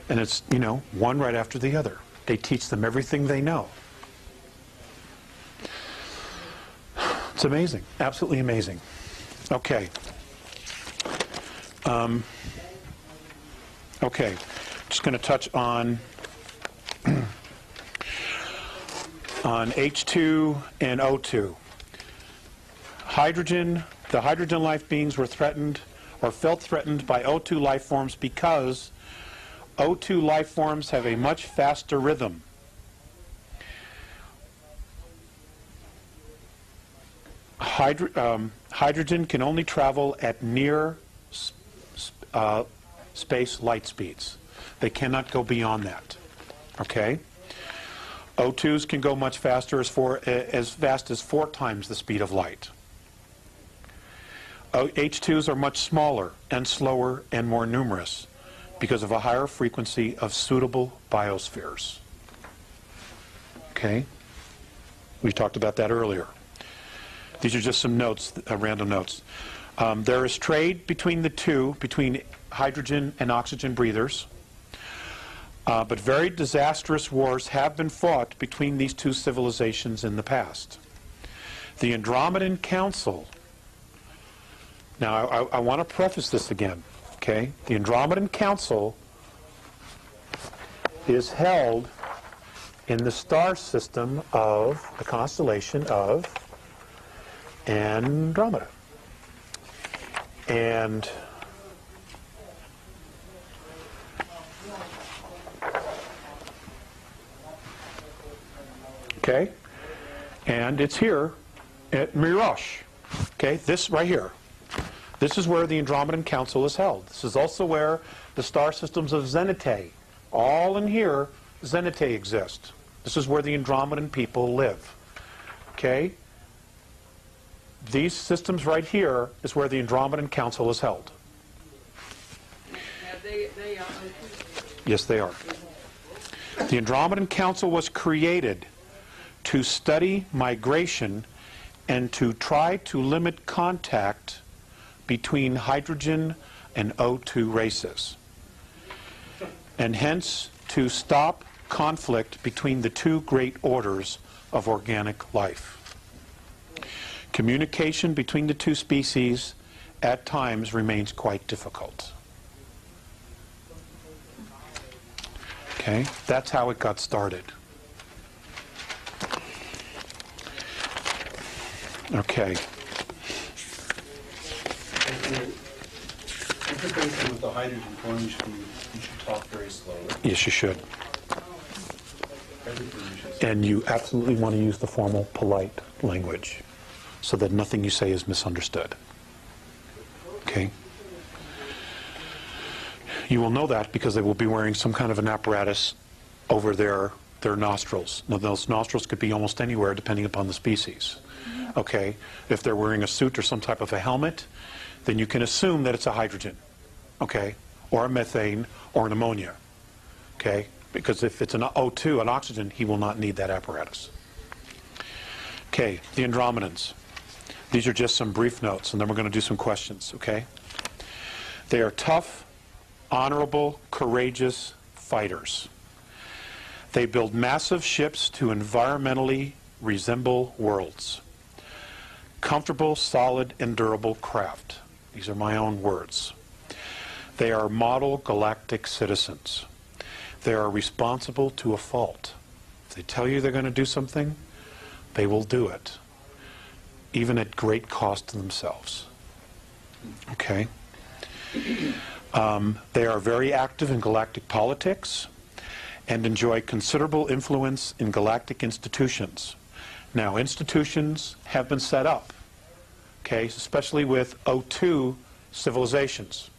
And it's, you know, one right after the other. They teach them everything they know. It's amazing. Absolutely amazing. Okay. Okay. Just going to touch on H2 and O2. Hydrogen, the hydrogen life beings were threatened or felt threatened by O2 life forms because O2 life forms have a much faster rhythm. Hydrogen can only travel at near space light speeds. They cannot go beyond that. Okay? O2s can go much faster, as fast as 4 times the speed of light. H2s are much smaller and slower and more numerous because of a higher frequency of suitable biospheres. Okay? We talked about that earlier. These are just some notes, random notes. There is trade between the two, between hydrogen and oxygen breathers. But very disastrous wars have been fought between these two civilizations in the past. The Andromedan Council, now I want to preface this again, okay? The Andromedan Council is held in the star system of the constellation of Andromeda. And okay, and it's here at Mirosh. Okay, this right here. This is where the Andromedan Council is held. This is also where the star systems of Zenitae, all in here, Zenitae exist. This is where the Andromedan people live. Okay? These systems right here is where the Andromedan Council is held. They are Yes, they are. The Andromedan Council was created to study migration and to try to limit contact between hydrogen and O2 races, and hence to stop conflict between the two great orders of organic life. Communication between the two species at times remains quite difficult. Okay, that's how it got started. Okay. Interfacing with the hydrogen form, you should talk very slowly. Yes, you should. Everything you should say. And you absolutely want to use the formal, polite language so that nothing you say is misunderstood. Okay? You will know that because they will be wearing some kind of an apparatus over their nostrils. Now, those nostrils could be almost anywhere depending upon the species. Okay? If they're wearing a suit or some type of a helmet, then you can assume that it's a hydrogen. Okay? Or a methane or an ammonia. Okay? Because if it's an O2, an oxygen, he will not need that apparatus. Okay, the Andromedans. These are just some brief notes, and then we're going to do some questions, okay? They are tough, honorable, courageous fighters. They build massive ships to environmentally resemble worlds. Comfortable, solid, and durable craft. These are my own words. They are model galactic citizens. They are responsible to a fault. If they tell you they're going to do something, they will do it, even at great cost to themselves. Okay? They are very active in galactic politics and enjoy considerable influence in galactic institutions. Now, institutions have been set up, okay, especially with O2 civilizations.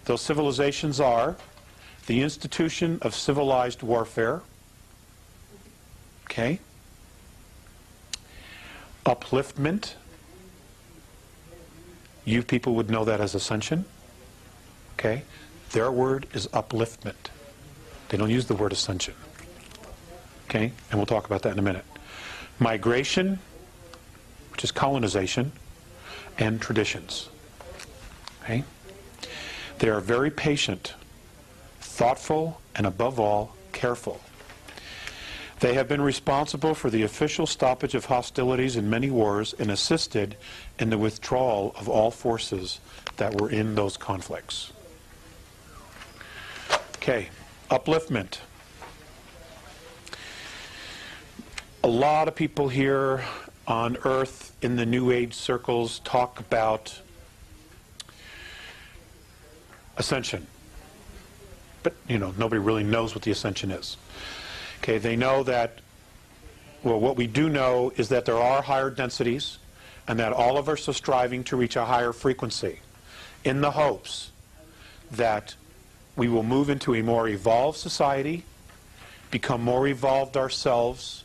Those civilizations are the Institution of Civilized Warfare, okay, upliftment. You people would know that as ascension, okay. Their word is upliftment. They don't use the word ascension, okay, and we'll talk about that in a minute. Migration, which is colonization, and traditions, okay. They are very patient, thoughtful, and above all, careful. They have been responsible for the official stoppage of hostilities in many wars and assisted in the withdrawal of all forces that were in those conflicts. Okay, upliftment. A lot of people here on Earth in the New Age circles talk about ascension. But, you know, nobody really knows what the ascension is. Okay, they know that, well, what we do know is that there are higher densities and that all of us are striving to reach a higher frequency in the hopes that we will move into a more evolved society, become more evolved ourselves,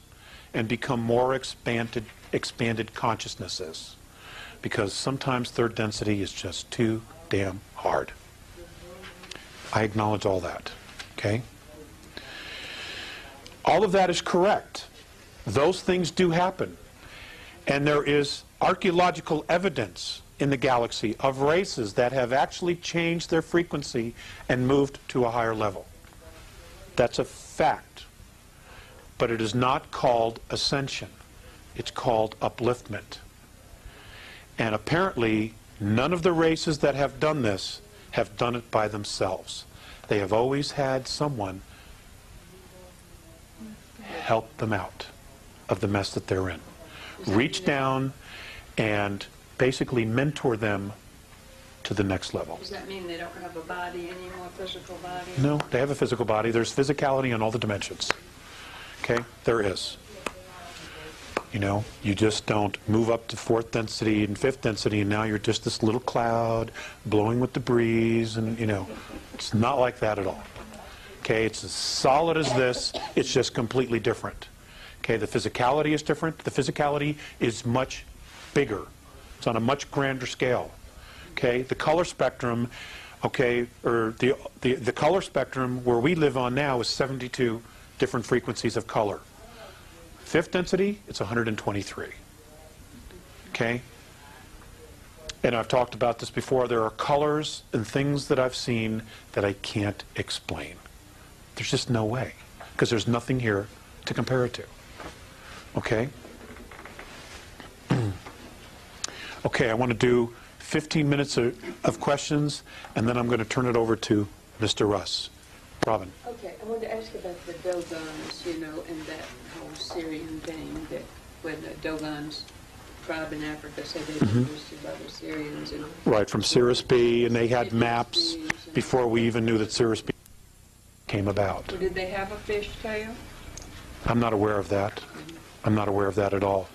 and become more expanded consciousnesses. Because sometimes third density is just too damn hard. I acknowledge all that, okay? All of that is correct. Those things do happen. And there is archaeological evidence in the galaxy of races that have actually changed their frequency and moved to a higher level. That's a fact. But it is not called ascension. It's called upliftment. And apparently, none of the races that have done this have done it by themselves. They have always had someone help them out of the mess that they're in. Reach down and basically mentor them to the next level. Does that mean they don't have a body anymore, physical body? No, they have a physical body. There's physicality in all the dimensions. Okay? There is. You know, you just don't move up to 4th density and 5th density, and now you're just this little cloud blowing with the breeze, and, you know, it's not like that at all. Okay? It's as solid as this. It's just completely different. Okay? The physicality is different. The physicality is much bigger. It's on a much grander scale. Okay? The color spectrum, okay, or the color spectrum where we live on now is 72 different frequencies of color. 5th density, it's 123. Okay? And I've talked about this before. There are colors and things that I've seen that I can't explain. There's just no way, because there's nothing here to compare it to. Okay? Okay, I want to do 15 minutes of questions, and then I'm going to turn it over to Mr. Russ. Robin. Okay, I wanted to ask about the Dogons, you know, and that whole Syrian thing, that when the Dogons tribe in Africa said they were boosted by the Syrians. And right, from Cirrus B, and they had maps before we even knew that Cirrus B came about. So did they have a fish tail? I'm not aware of that. I'm not aware of that at all.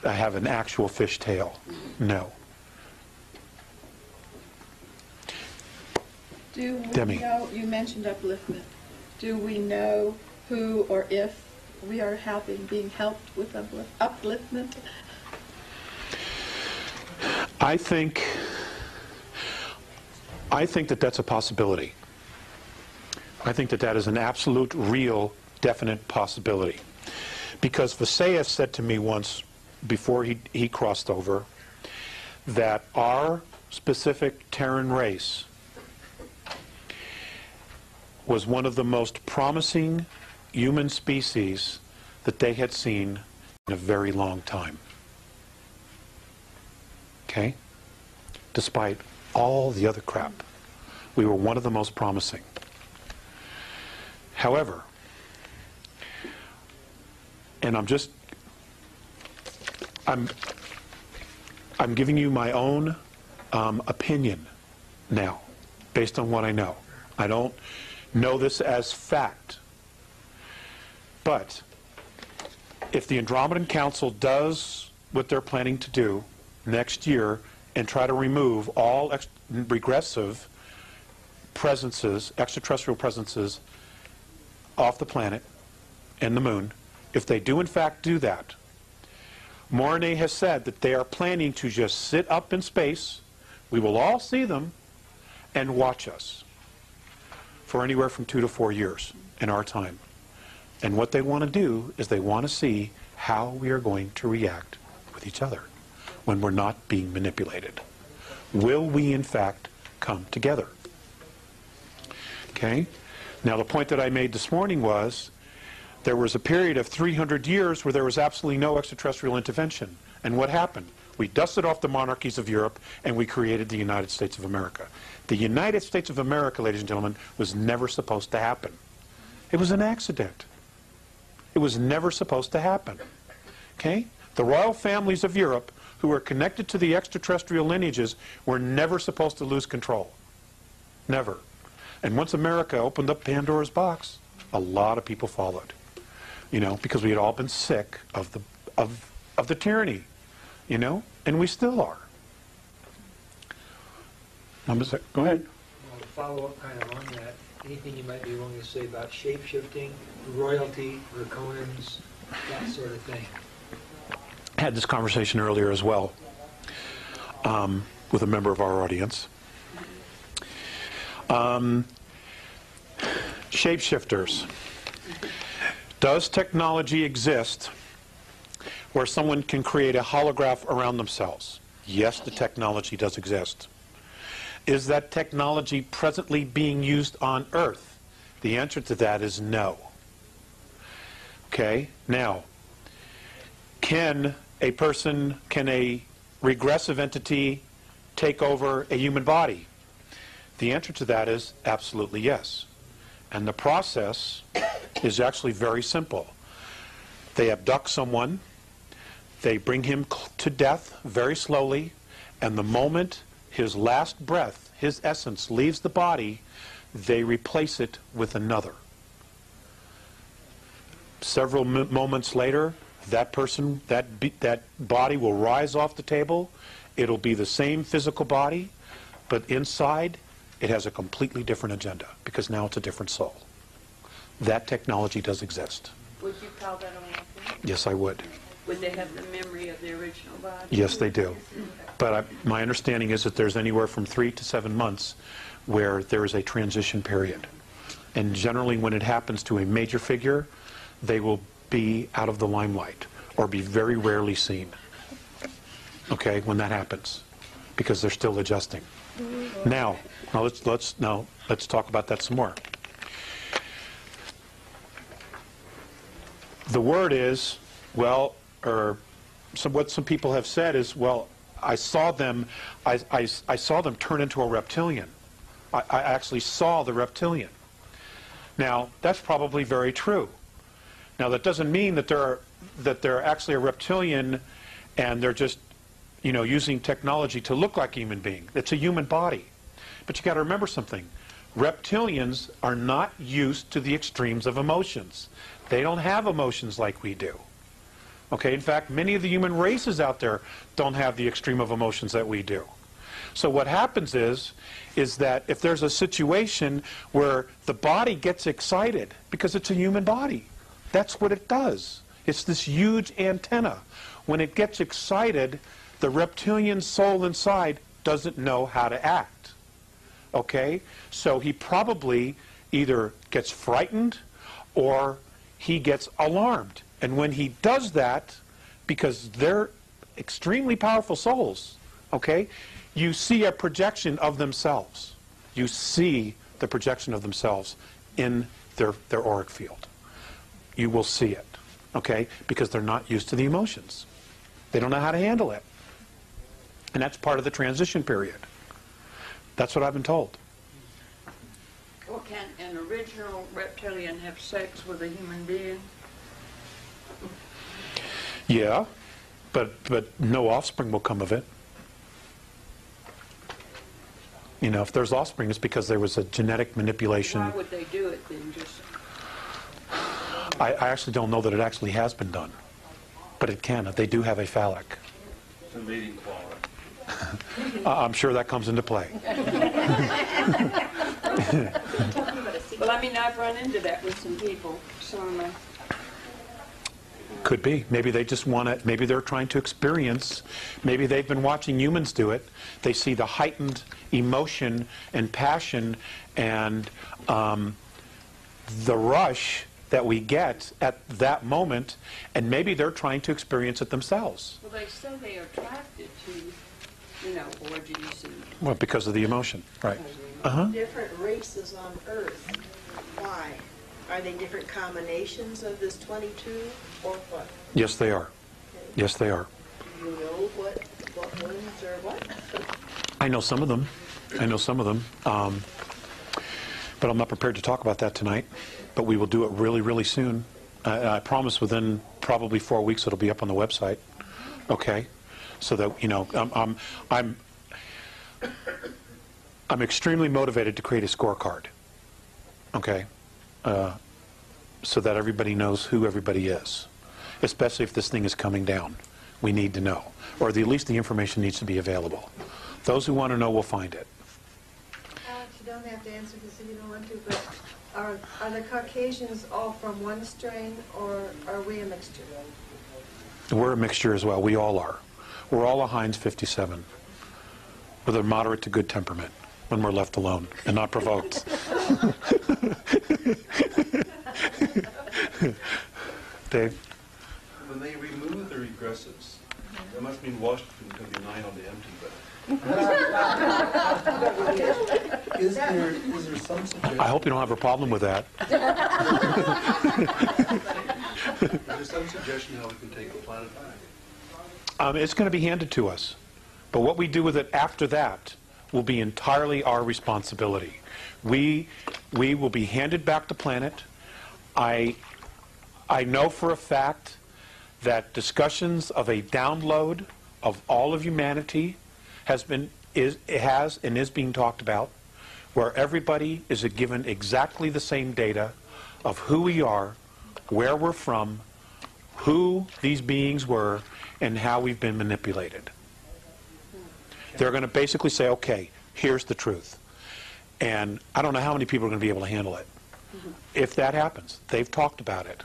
I have an actual fish tail. No. Do we Demi. know, you mentioned upliftment. Do we know who or if we are being helped with upliftment? I think that that's a possibility. I think that that is an absolute, real, definite possibility. Because Visayas said to me once, before he crossed over, that our specific Terran race was one of the most promising human species that they had seen in a very long time. Okay? Despite all the other crap, we were one of the most promising. However, and I'm giving you my own opinion now, based on what I know. I don't know this as fact. But if the Andromedan Council does what they're planning to do next year and try to remove all regressive presences, extraterrestrial presences, off the planet and the moon, if they do in fact do that, Mornay has said that they are planning to just sit up in space, we will all see them, and watch us for anywhere from 2 to 4 years in our time. And what they want to do is they want to see how we are going to react with each other when we're not being manipulated. Will we in fact come together? Okay? Now the point that I made this morning was there was a period of 300 years where there was absolutely no extraterrestrial intervention. And what happened? We dusted off the monarchies of Europe and we created the United States of America. The United States of America, ladies and gentlemen, was never supposed to happen. It was an accident. It was never supposed to happen. Okay? The royal families of Europe, who were connected to the extraterrestrial lineages, were never supposed to lose control. Never. And once America opened up Pandora's box, a lot of people followed. You know, because we had all been sick of the tyranny, you know, and we still are. Go ahead. Well, to follow up kind of on that, anything you might be willing to say about shape-shifting, royalty, draconians, that sort of thing? I had this conversation earlier as well with a member of our audience. Shapeshifters. Does technology exist where someone can create a holograph around themselves? Yes, the technology does exist. Is that technology presently being used on Earth? The answer to that is no. Okay, now, can a regressive entity take over a human body? The answer to that is absolutely yes. And the process is actually very simple. They abduct someone, they bring him to death very slowly, and the moment his last breath, his essence, leaves the body, they replace it with another. Several moments later, that person, that body will rise off the table. It'll be the same physical body, but inside it has a completely different agenda, because now it's a different soul. That technology does exist. Would you call that a weapon? Yes, I would. Would they have the memory of the original body? Yes, they do. But my understanding is that there's anywhere from 3 to 7 months where there is a transition period. And generally when it happens to a major figure, they will be out of the limelight or be very rarely seen. Okay, when that happens, because they're still adjusting. Now let's talk about that some more. The word is, well, or what some people have said is, well, I saw them turn into a reptilian. I actually saw the reptilian. Now, that's probably very true. Now, that doesn't mean that they're actually a reptilian and they're just, you know, using technology to look like a human being. It's a human body. But you got to remember something. Reptilians are not used to the extremes of emotions. They don't have emotions like we do. Okay, in fact, many of the human races out there don't have the extreme of emotions that we do. So what happens is that if there's a situation where the body gets excited, because it's a human body, that's what it does. It's this huge antenna. When it gets excited, the reptilian soul inside doesn't know how to act. Okay? So he probably either gets frightened or he gets alarmed. And when he does that, because they're extremely powerful souls, okay, you see a projection of themselves. You see the projection of themselves in their auric field. You will see it, okay, because they're not used to the emotions. They don't know how to handle it. And that's part of the transition period. That's what I've been told. Well, can an original reptilian have sex with a human being? Yeah, but no offspring will come of it. You know, if there's offspring, it's because there was a genetic manipulation. Why would they do it then? Just I actually don't know that it actually has been done, but it can. They do have a phallic. It's a mating quality. I'm sure that comes into play. well, I mean, I've run into that with some people. Some Could be. Maybe they just want to, maybe they're trying to experience, maybe they've been watching humans do it. They see the heightened emotion and passion and the rush that we get at that moment, and maybe they're trying to experience it themselves. Well, they say they are attracted to, you know, orgies and... Well, because of the emotion, right. Different races on Earth. Why? Are they different combinations of this 22 or what? Yes, they are. Yes, they are. Do you know what ones or what? I know some of them. I know some of them. But I'm not prepared to talk about that tonight. But we will do it really, really soon. I promise within probably 4 weeks it'll be up on the website. Okay? So that, you know, I'm extremely motivated to create a scorecard. Okay? So that everybody knows who everybody is. Especially if this thing is coming down. We need to know. Or at least the information needs to be available. Those who want to know will find it. Alex, you don't have to answer this if you don't want to, but are the Caucasians all from one strain, or are we a mixture? We're a mixture as well. We all are. We're all a Heinz 57 with a moderate to good temperament when we're left alone and not provoked. Dave? When they remove the regressives, that must mean Washington's going to be 9 on the empty, but... Is there some suggestion? I hope you don't have a problem with that. Is there some suggestion how we can take the planet back? It's going to be handed to us. But what we do with it after that will be entirely our responsibility. We will be handed back the planet. I know for a fact that discussions of a download of all of humanity has and is being talked about, where everybody is given exactly the same data of who we are, where we're from, who these beings were, and how we've been manipulated. They're going to basically say, okay, here's the truth. And I don't know how many people are going to be able to handle it. If that happens, they've talked about it.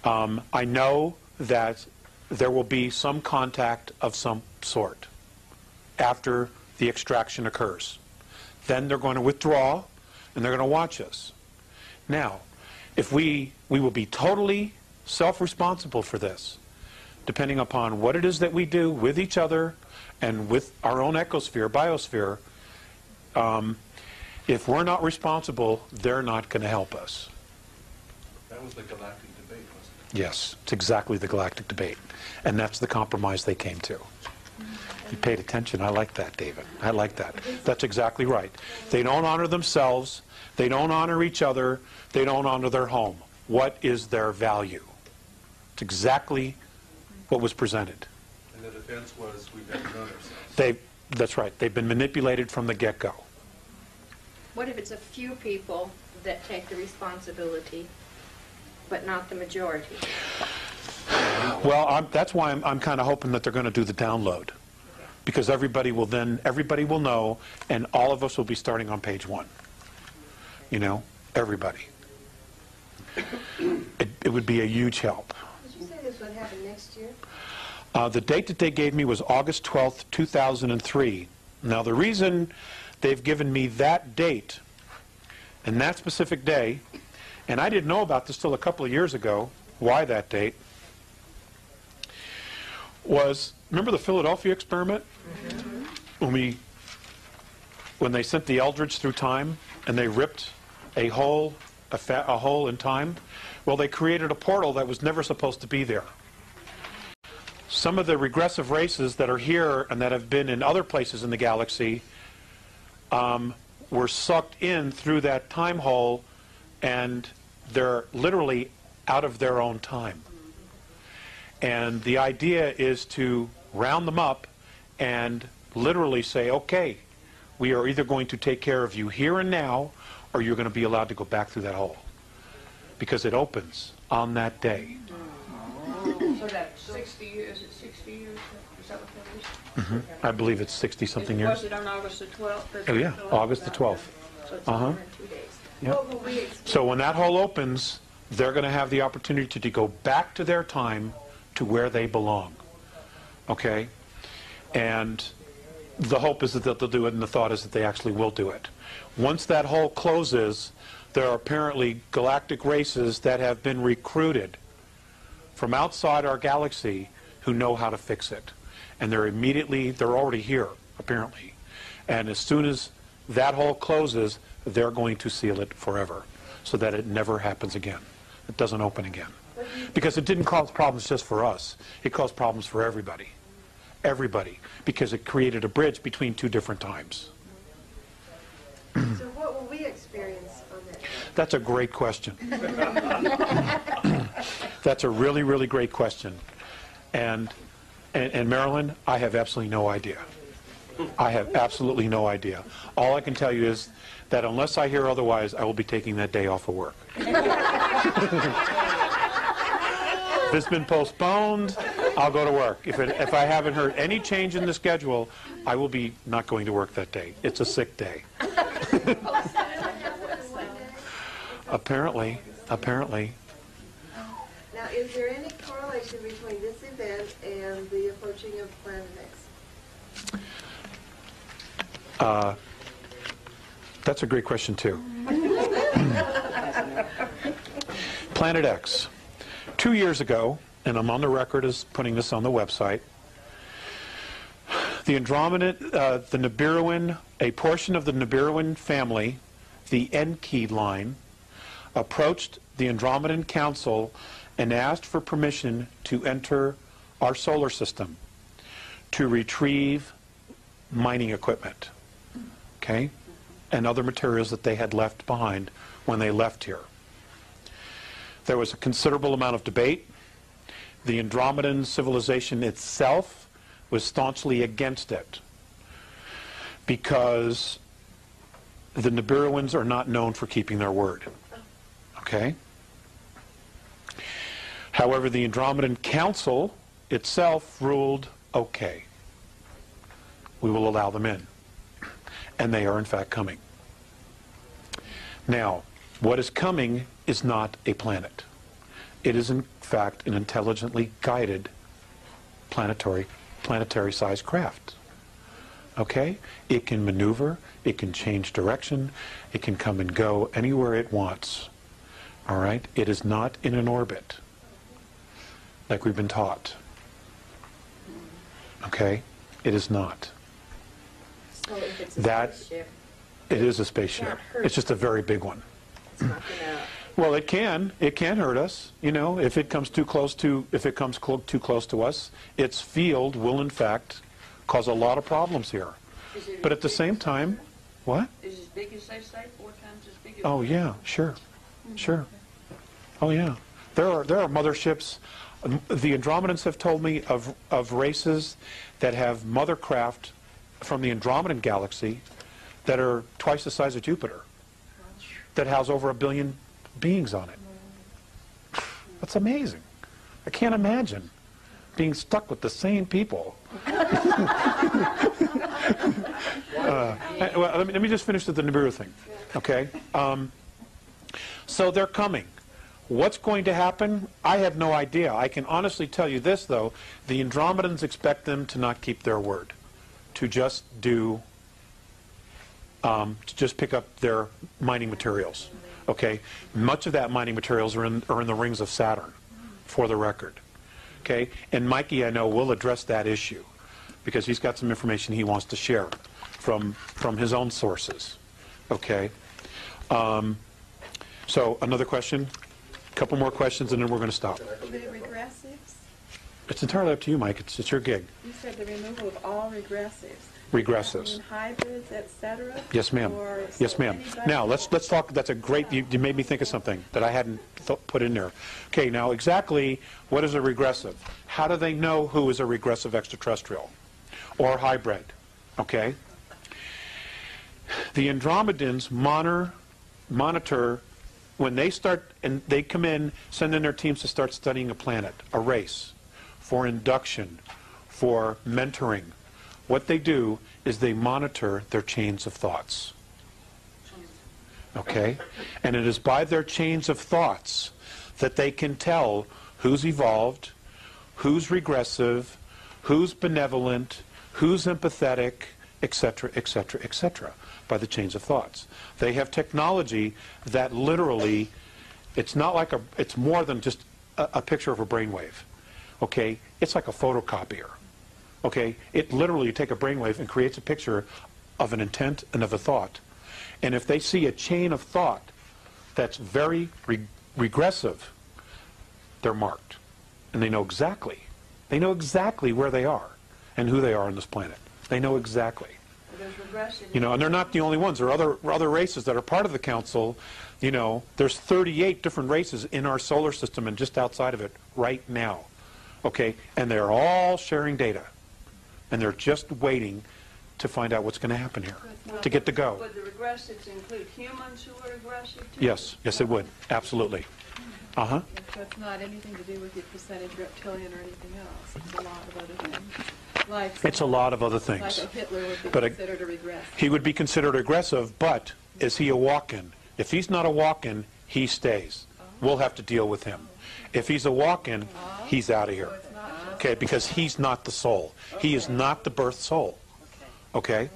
I know that there will be some contact of some sort after the extraction occurs. Then they're going to withdraw, and they're going to watch us. Now, if we will be totally self-responsible for this, depending upon what it is that we do with each other and with our own ecosphere, biosphere. If we're not responsible, they're not going to help us. That was the galactic debate, wasn't it? Yes, it's exactly the galactic debate. And that's the compromise they came to. You paid attention. I like that, David. I like that. That's exactly right. They don't honor themselves. They don't honor each other. They don't honor their home. What is their value? It's exactly what was presented. And the defense was, we've never known ourselves. That's right. They've been manipulated from the get-go. What if it's a few people that take the responsibility, but not the majority? Well, that's why I'm kind of hoping that they're going to do the download, because everybody will know, and all of us will be starting on page 1. You know, everybody. It would be a huge help. Did you say this would happen next year? The date that they gave me was August 12th, 2003. Now, the reason they've given me that date and that specific day, and I didn't know about this till a couple of years ago, why that date, was, remember the Philadelphia experiment? When they sent the Eldridge through time and they ripped a hole in time? Well, they created a portal that was never supposed to be there. Some of the regressive races that are here and that have been in other places in the galaxy were sucked in through that time hole, and they're literally out of their own time. And the idea is to round them up and literally say, okay, we are either going to take care of you here and now, or you're going to be allowed to go back through that hole. Because it opens on that day. So that's 60 years, is it 60 years? Is that what that is? I believe it's 60-something years. Was it on August the 12th? Oh, yeah, August the 12th. So it's 102 days. Yep. What will we experience? So when that hole opens, they're going to have the opportunity to go back to their time to where they belong. Okay? And the hope is that they'll do it, and the thought is that they actually will do it. Once that hole closes, there are apparently galactic races that have been recruited from outside our galaxy who know how to fix it. And they're already here, apparently. And as soon as that hole closes, they're going to seal it forever so that it never happens again. It doesn't open again. Because it didn't cause problems just for us. It caused problems for everybody. Everybody. Because it created a bridge between two different times. So what will we experience on that day? That's a great question. That's a really, really great question. And Marilyn, I have absolutely no idea. I have absolutely no idea. All I can tell you is that unless I hear otherwise, I will be taking that day off of work. If it's been postponed, I'll go to work. If I haven't heard any change in the schedule, I will be not going to work that day. It's a sick day. Apparently. Now, is there any correlation between this event and the approaching of Planet X? That's a great question, too. Planet X. 2 years ago, and I'm on the record as putting this on the website, the Nibiruan, a portion of the Nibiruan family, the Enki line, approached the Andromedan Council and asked for permission to enter our solar system to retrieve mining equipment, okay, and other materials that they had left behind when they left here. There was a considerable amount of debate. The Andromedan civilization itself was staunchly against it because the Nibiruans are not known for keeping their word. Okay? However, the Andromedan Council itself ruled, okay, we will allow them in. And they are in fact coming. Now, what is coming is not a planet. It is in fact an intelligently guided planetary-sized craft. Okay? It can maneuver, it can change direction, it can come and go anywhere it wants. All right? It is not in an orbit, like we've been taught. Okay? It is not. So if it's a That spaceship, it is a spaceship. Not hurt. It's just a very big one. it's not gonna. Well, it can hurt us. You know, if it comes too close to too close to us, its field will in fact cause a lot of problems here. Is it But as at the big same as- time, what? Is it as big as they say, 4 times as big as? Oh yeah, sure, sure. Oh yeah, there are motherships. The Andromedans have told me of races that have mothercraft from the Andromedan galaxy that are twice the size of Jupiter, that house over 1 billion beings on it. That's amazing. I can't imagine being stuck with the same people. Well, let me just finish with the Nibiru thing, okay? So they're coming. What's going to happen? I have no idea. I can honestly tell you this, though. The Andromedans expect them to not keep their word, to just do, to just pick up their mining materials, okay? Much of that mining materials are in the rings of Saturn, for the record, okay? And Mikey, I know, will address that issue because he's got some information he wants to share from his own sources, okay? So another question? A couple more questions and then we're going to stop. The regressives? It's entirely up to you, Mike. It's your gig. You said the removal of all regressives. Regressives. I mean, hybrids, etc. Yes, ma'am. Yes, ma'am. Now, let's talk. That's a great. You made me think of something that I hadn't put in there. Okay, now exactly what is a regressive? How do they know who is a regressive extraterrestrial or hybrid? Okay. The Andromedans monitor when they start and they come in, send in their teams to start studying a planet, a race, for induction, for mentoring. What they do is they monitor their chains of thoughts. Okay? And it is by their chains of thoughts that they can tell who's evolved, who's regressive, who's benevolent, who's empathetic, etc., etc., etc., by the chains of thoughts. They have technology that literally, it's more than just a picture of a brainwave. Okay? It's like a photocopier. Okay, it literally, you take a brainwave and creates a picture of an intent and of a thought. And if they see a chain of thought that's very regressive, they're marked. And they know exactly where they are and who they are on this planet. They know exactly. You know, and they're not the only ones. There are other races that are part of the council. You know, there's 38 different races in our solar system and just outside of it right now. Okay, and they're all sharing data. And they're just waiting to find out what's going to happen here, to get to go. Would the regressives include humans who are aggressive too? Yes, yes it would, absolutely. Uh-huh. So it's not anything to do with your percentage reptilian or anything else. It's a lot of other things. Like It's a lot of other things. Like a Hitler would be But considered a regressive. He would be considered aggressive, but is he a walk-in? If he's not a walk-in, he stays. We'll have to deal with him. If he's a walk-in, he's out of here. Okay, because he's not the soul. He is not the birth soul. Okay?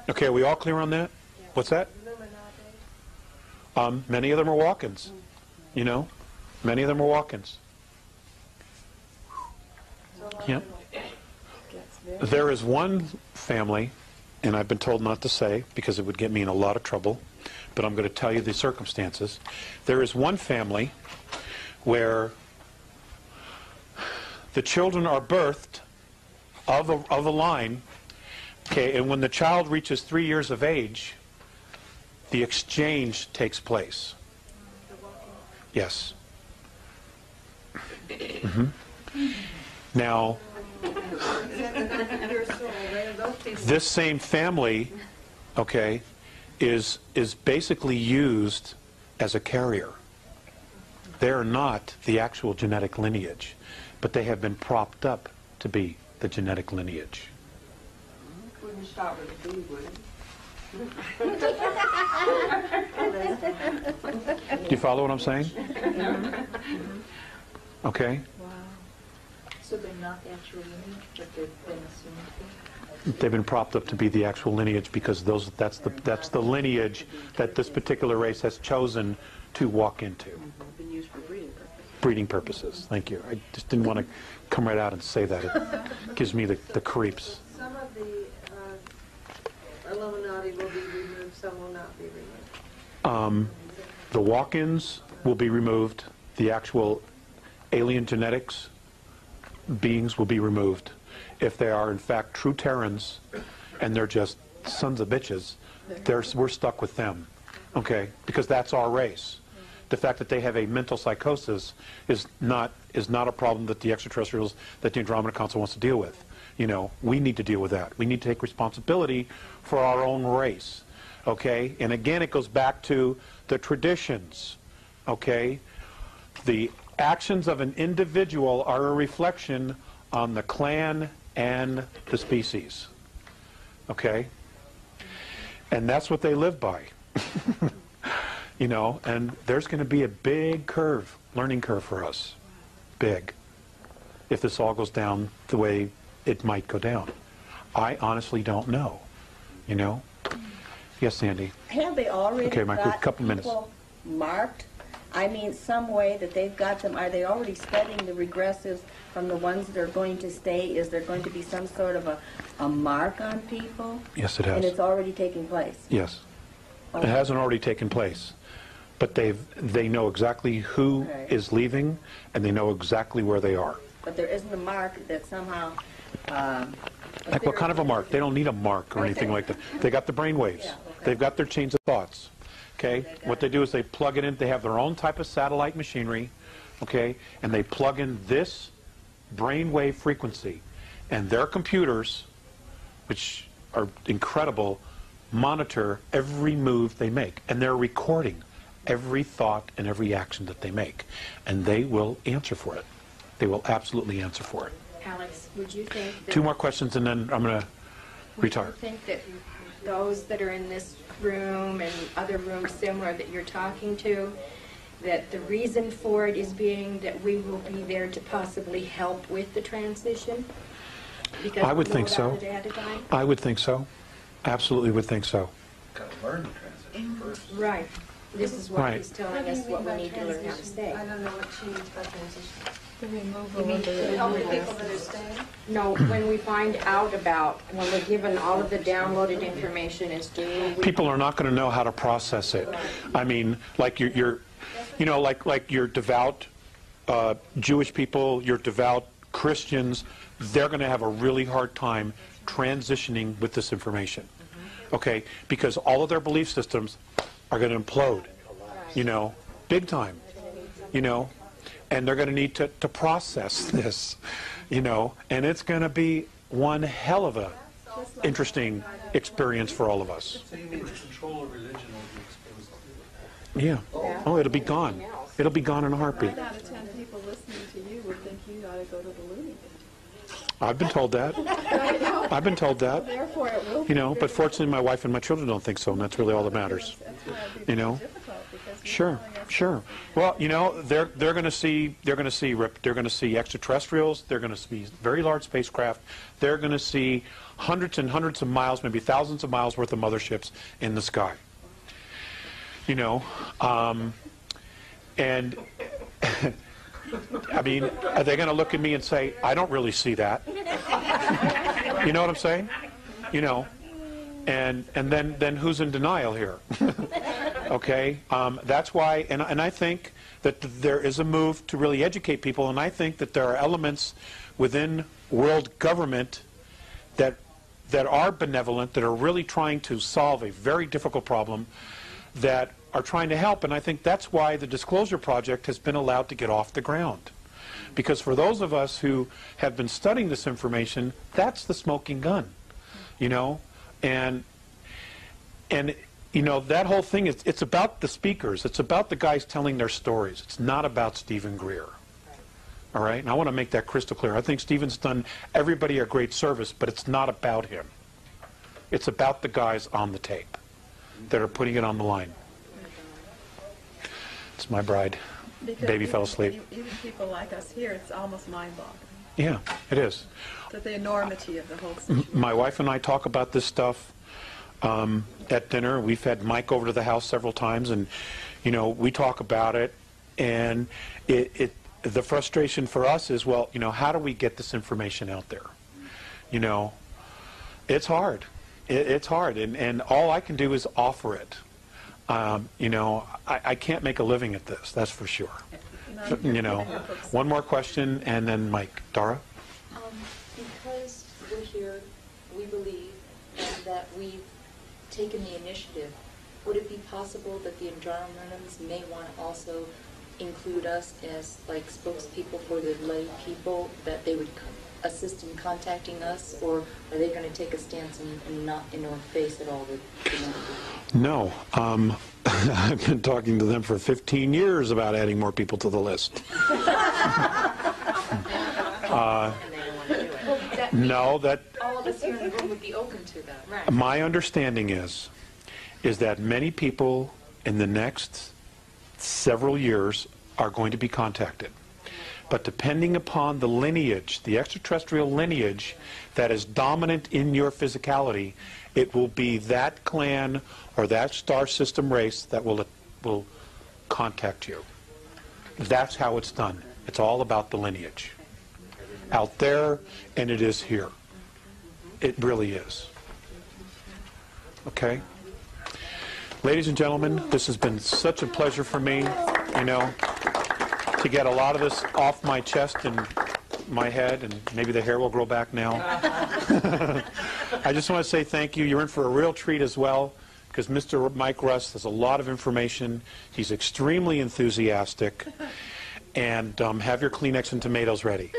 Okay, are we all clear on that? What's that? Many of them are walk-ins. You know? Many of them are walk-ins. Yeah. There is one family, and I've been told not to say because it would get me in a lot of trouble, but I'm going to tell you the circumstances. There is one family where the children are birthed of a line, okay, and when the child reaches 3 years of age, the exchange takes place. Yes. Now, this same family, okay, is basically used as a carrier. They're not the actual genetic lineage, but they have been propped up to be the genetic lineage. Wouldn't start with a bee, would it? Do you follow what I'm saying? Okay. Wow. So they're not the actual lineage, but they've been assumed to be? They've been propped up to be the actual lineage because that's the lineage that this particular race has chosen to walk into. Been used for breeding purposes. Breeding purposes. Thank you. I just didn't want to come right out and say that. It gives me the creeps. Some of the Illuminati will be removed, some will not be removed. The walk-ins will be removed. The actual alien genetics beings will be removed. If they are in fact true Terrans and they're just sons of bitches, we're stuck with them, okay? Because that's our race. The fact that they have a mental psychosis is not a problem that the extraterrestrials, that the Andromedan Council wants to deal with. You know, we need to deal with that. We need to take responsibility for our own race, okay? And again, it goes back to the traditions, okay? The actions of an individual are a reflection on the clan and the species, okay? And that's what they live by, you know, and there's going to be a big curve, learning curve for us, big, if this all goes down the way it might go down. I honestly don't know, you know? Yes, Sandy? Have they already Okay, Michael, got a couple minutes. people marked? I mean, some way that they've got them, are they already studying the regressives from the ones that are going to stay? Is there going to be some sort of a mark on people? Yes, it has. And it's already taking place? Yes. It hasn't already taken place, but they know exactly who is leaving, and they know exactly where they are. But there isn't a mark that somehow... Like what kind of a mark? They don't need a mark or anything like that. They got the brain waves. Yeah, okay. They've got their chains of thoughts. Okay? What they do is they plug it in. They have their own type of satellite machinery. Okay? And they plug in this brainwave frequency. And their computers, which are incredible, monitor every move they make. And they're recording every thought and every action that they make. And they will answer for it. They will absolutely answer for it. Alex, would you think that... 2 more questions and then I'm going to retire. Would you think that those that are in this room and other rooms similar that you're talking to, that the reason for it is being that we will be there to possibly help with the transition? Because I would we know think it so. all ahead of time? I would think so. Absolutely would think so. Got to learn the transition first. Right. This is what Right. he's telling us what we need to learn how to say. I don't know what she means by transition. The removal You mean of the to Help the people that are staying? No, when we find out about, when we're given all of the downloaded information as to who we... People are not going to know how to process it. I mean, like you know, like your devout Jewish people, your devout Christians, they're going to have a really hard time transitioning with this information. Okay? Because all of their belief systems are going to implode, you know, big time, you know, and they're going to need to process this, you know, and it's going to be one hell of a interesting experience for all of us. So you mean the control of religion will be exposed to it? Yeah. Oh, it'll be gone. It'll be gone in a heartbeat. 9 out of 10 people listening to you would think you ought to go to the loony bin. I've been told that. I've been told that. Therefore, it will be You know, but very- fortunately my wife and my children don't think so, and that's really all that matters. That's why it'd be You know? difficult, because you're Sure, telling us sure. Well, you know, they're going to see extraterrestrials. They're going to see very large spacecraft. They're going to see hundreds and hundreds of miles, maybe thousands of miles worth of motherships in the sky. You know, and I mean, are they going to look at me and say, "I don't really see that"? You know what I'm saying? You know, and then who's in denial here? Okay, that's why, and I think that there is a move to really educate people, and I think that there are elements within world government that are benevolent, that are really trying to solve a very difficult problem, that are trying to help, and I think that's why the Disclosure Project has been allowed to get off the ground. Because for those of us who have been studying this information, that's the smoking gun, you know? And you know, that whole thing, it's about the speakers. It's about the guys telling their stories. It's not about Stephen Greer. All right? And I want to make that crystal clear. I think Stephen's done everybody a great service, but it's not about him. It's about the guys on the tape that are putting it on the line. It's my bride. Because Baby fell asleep. Even people like us here, it's almost mind-boggling. Yeah, it is. The enormity of the whole situation. My wife and I talk about this stuff at dinner. We've had Mike over to the house several times, and you know, we talk about it. And the frustration for us is, well, you know, how do we get this information out there? You know, it's hard. It's hard, and all I can do is offer it. You know, I can't make a living at this, that's for sure. You know, one more question, and then Mike. Dara? Because we're here, we believe, and that we've taken the initiative, would it be possible that the Andromedans may want to also include us as like spokespeople for the lay people, that they would assist in contacting us, or are they going to take a stance and not, you know, face it all with humanity? No. I've been talking to them for 15 years about adding more people to the list. No, that... All of us here in the room would be open to that. Right. My understanding is that many people in the next several years are going to be contacted. But depending upon the lineage, the extraterrestrial lineage that is dominant in your physicality, it will be that clan or that star system race that will contact you. That's how it's done. It's all about the lineage. Out there, and it is here. It really is. Okay? Ladies and gentlemen, this has been such a pleasure for me, you know, to get a lot of this off my chest and my head, and maybe the hair will grow back now. I just want to say thank you. You're in for a real treat as well, because Mr. Mike Russ has a lot of information. He's extremely enthusiastic. And have your Kleenex and tomatoes ready.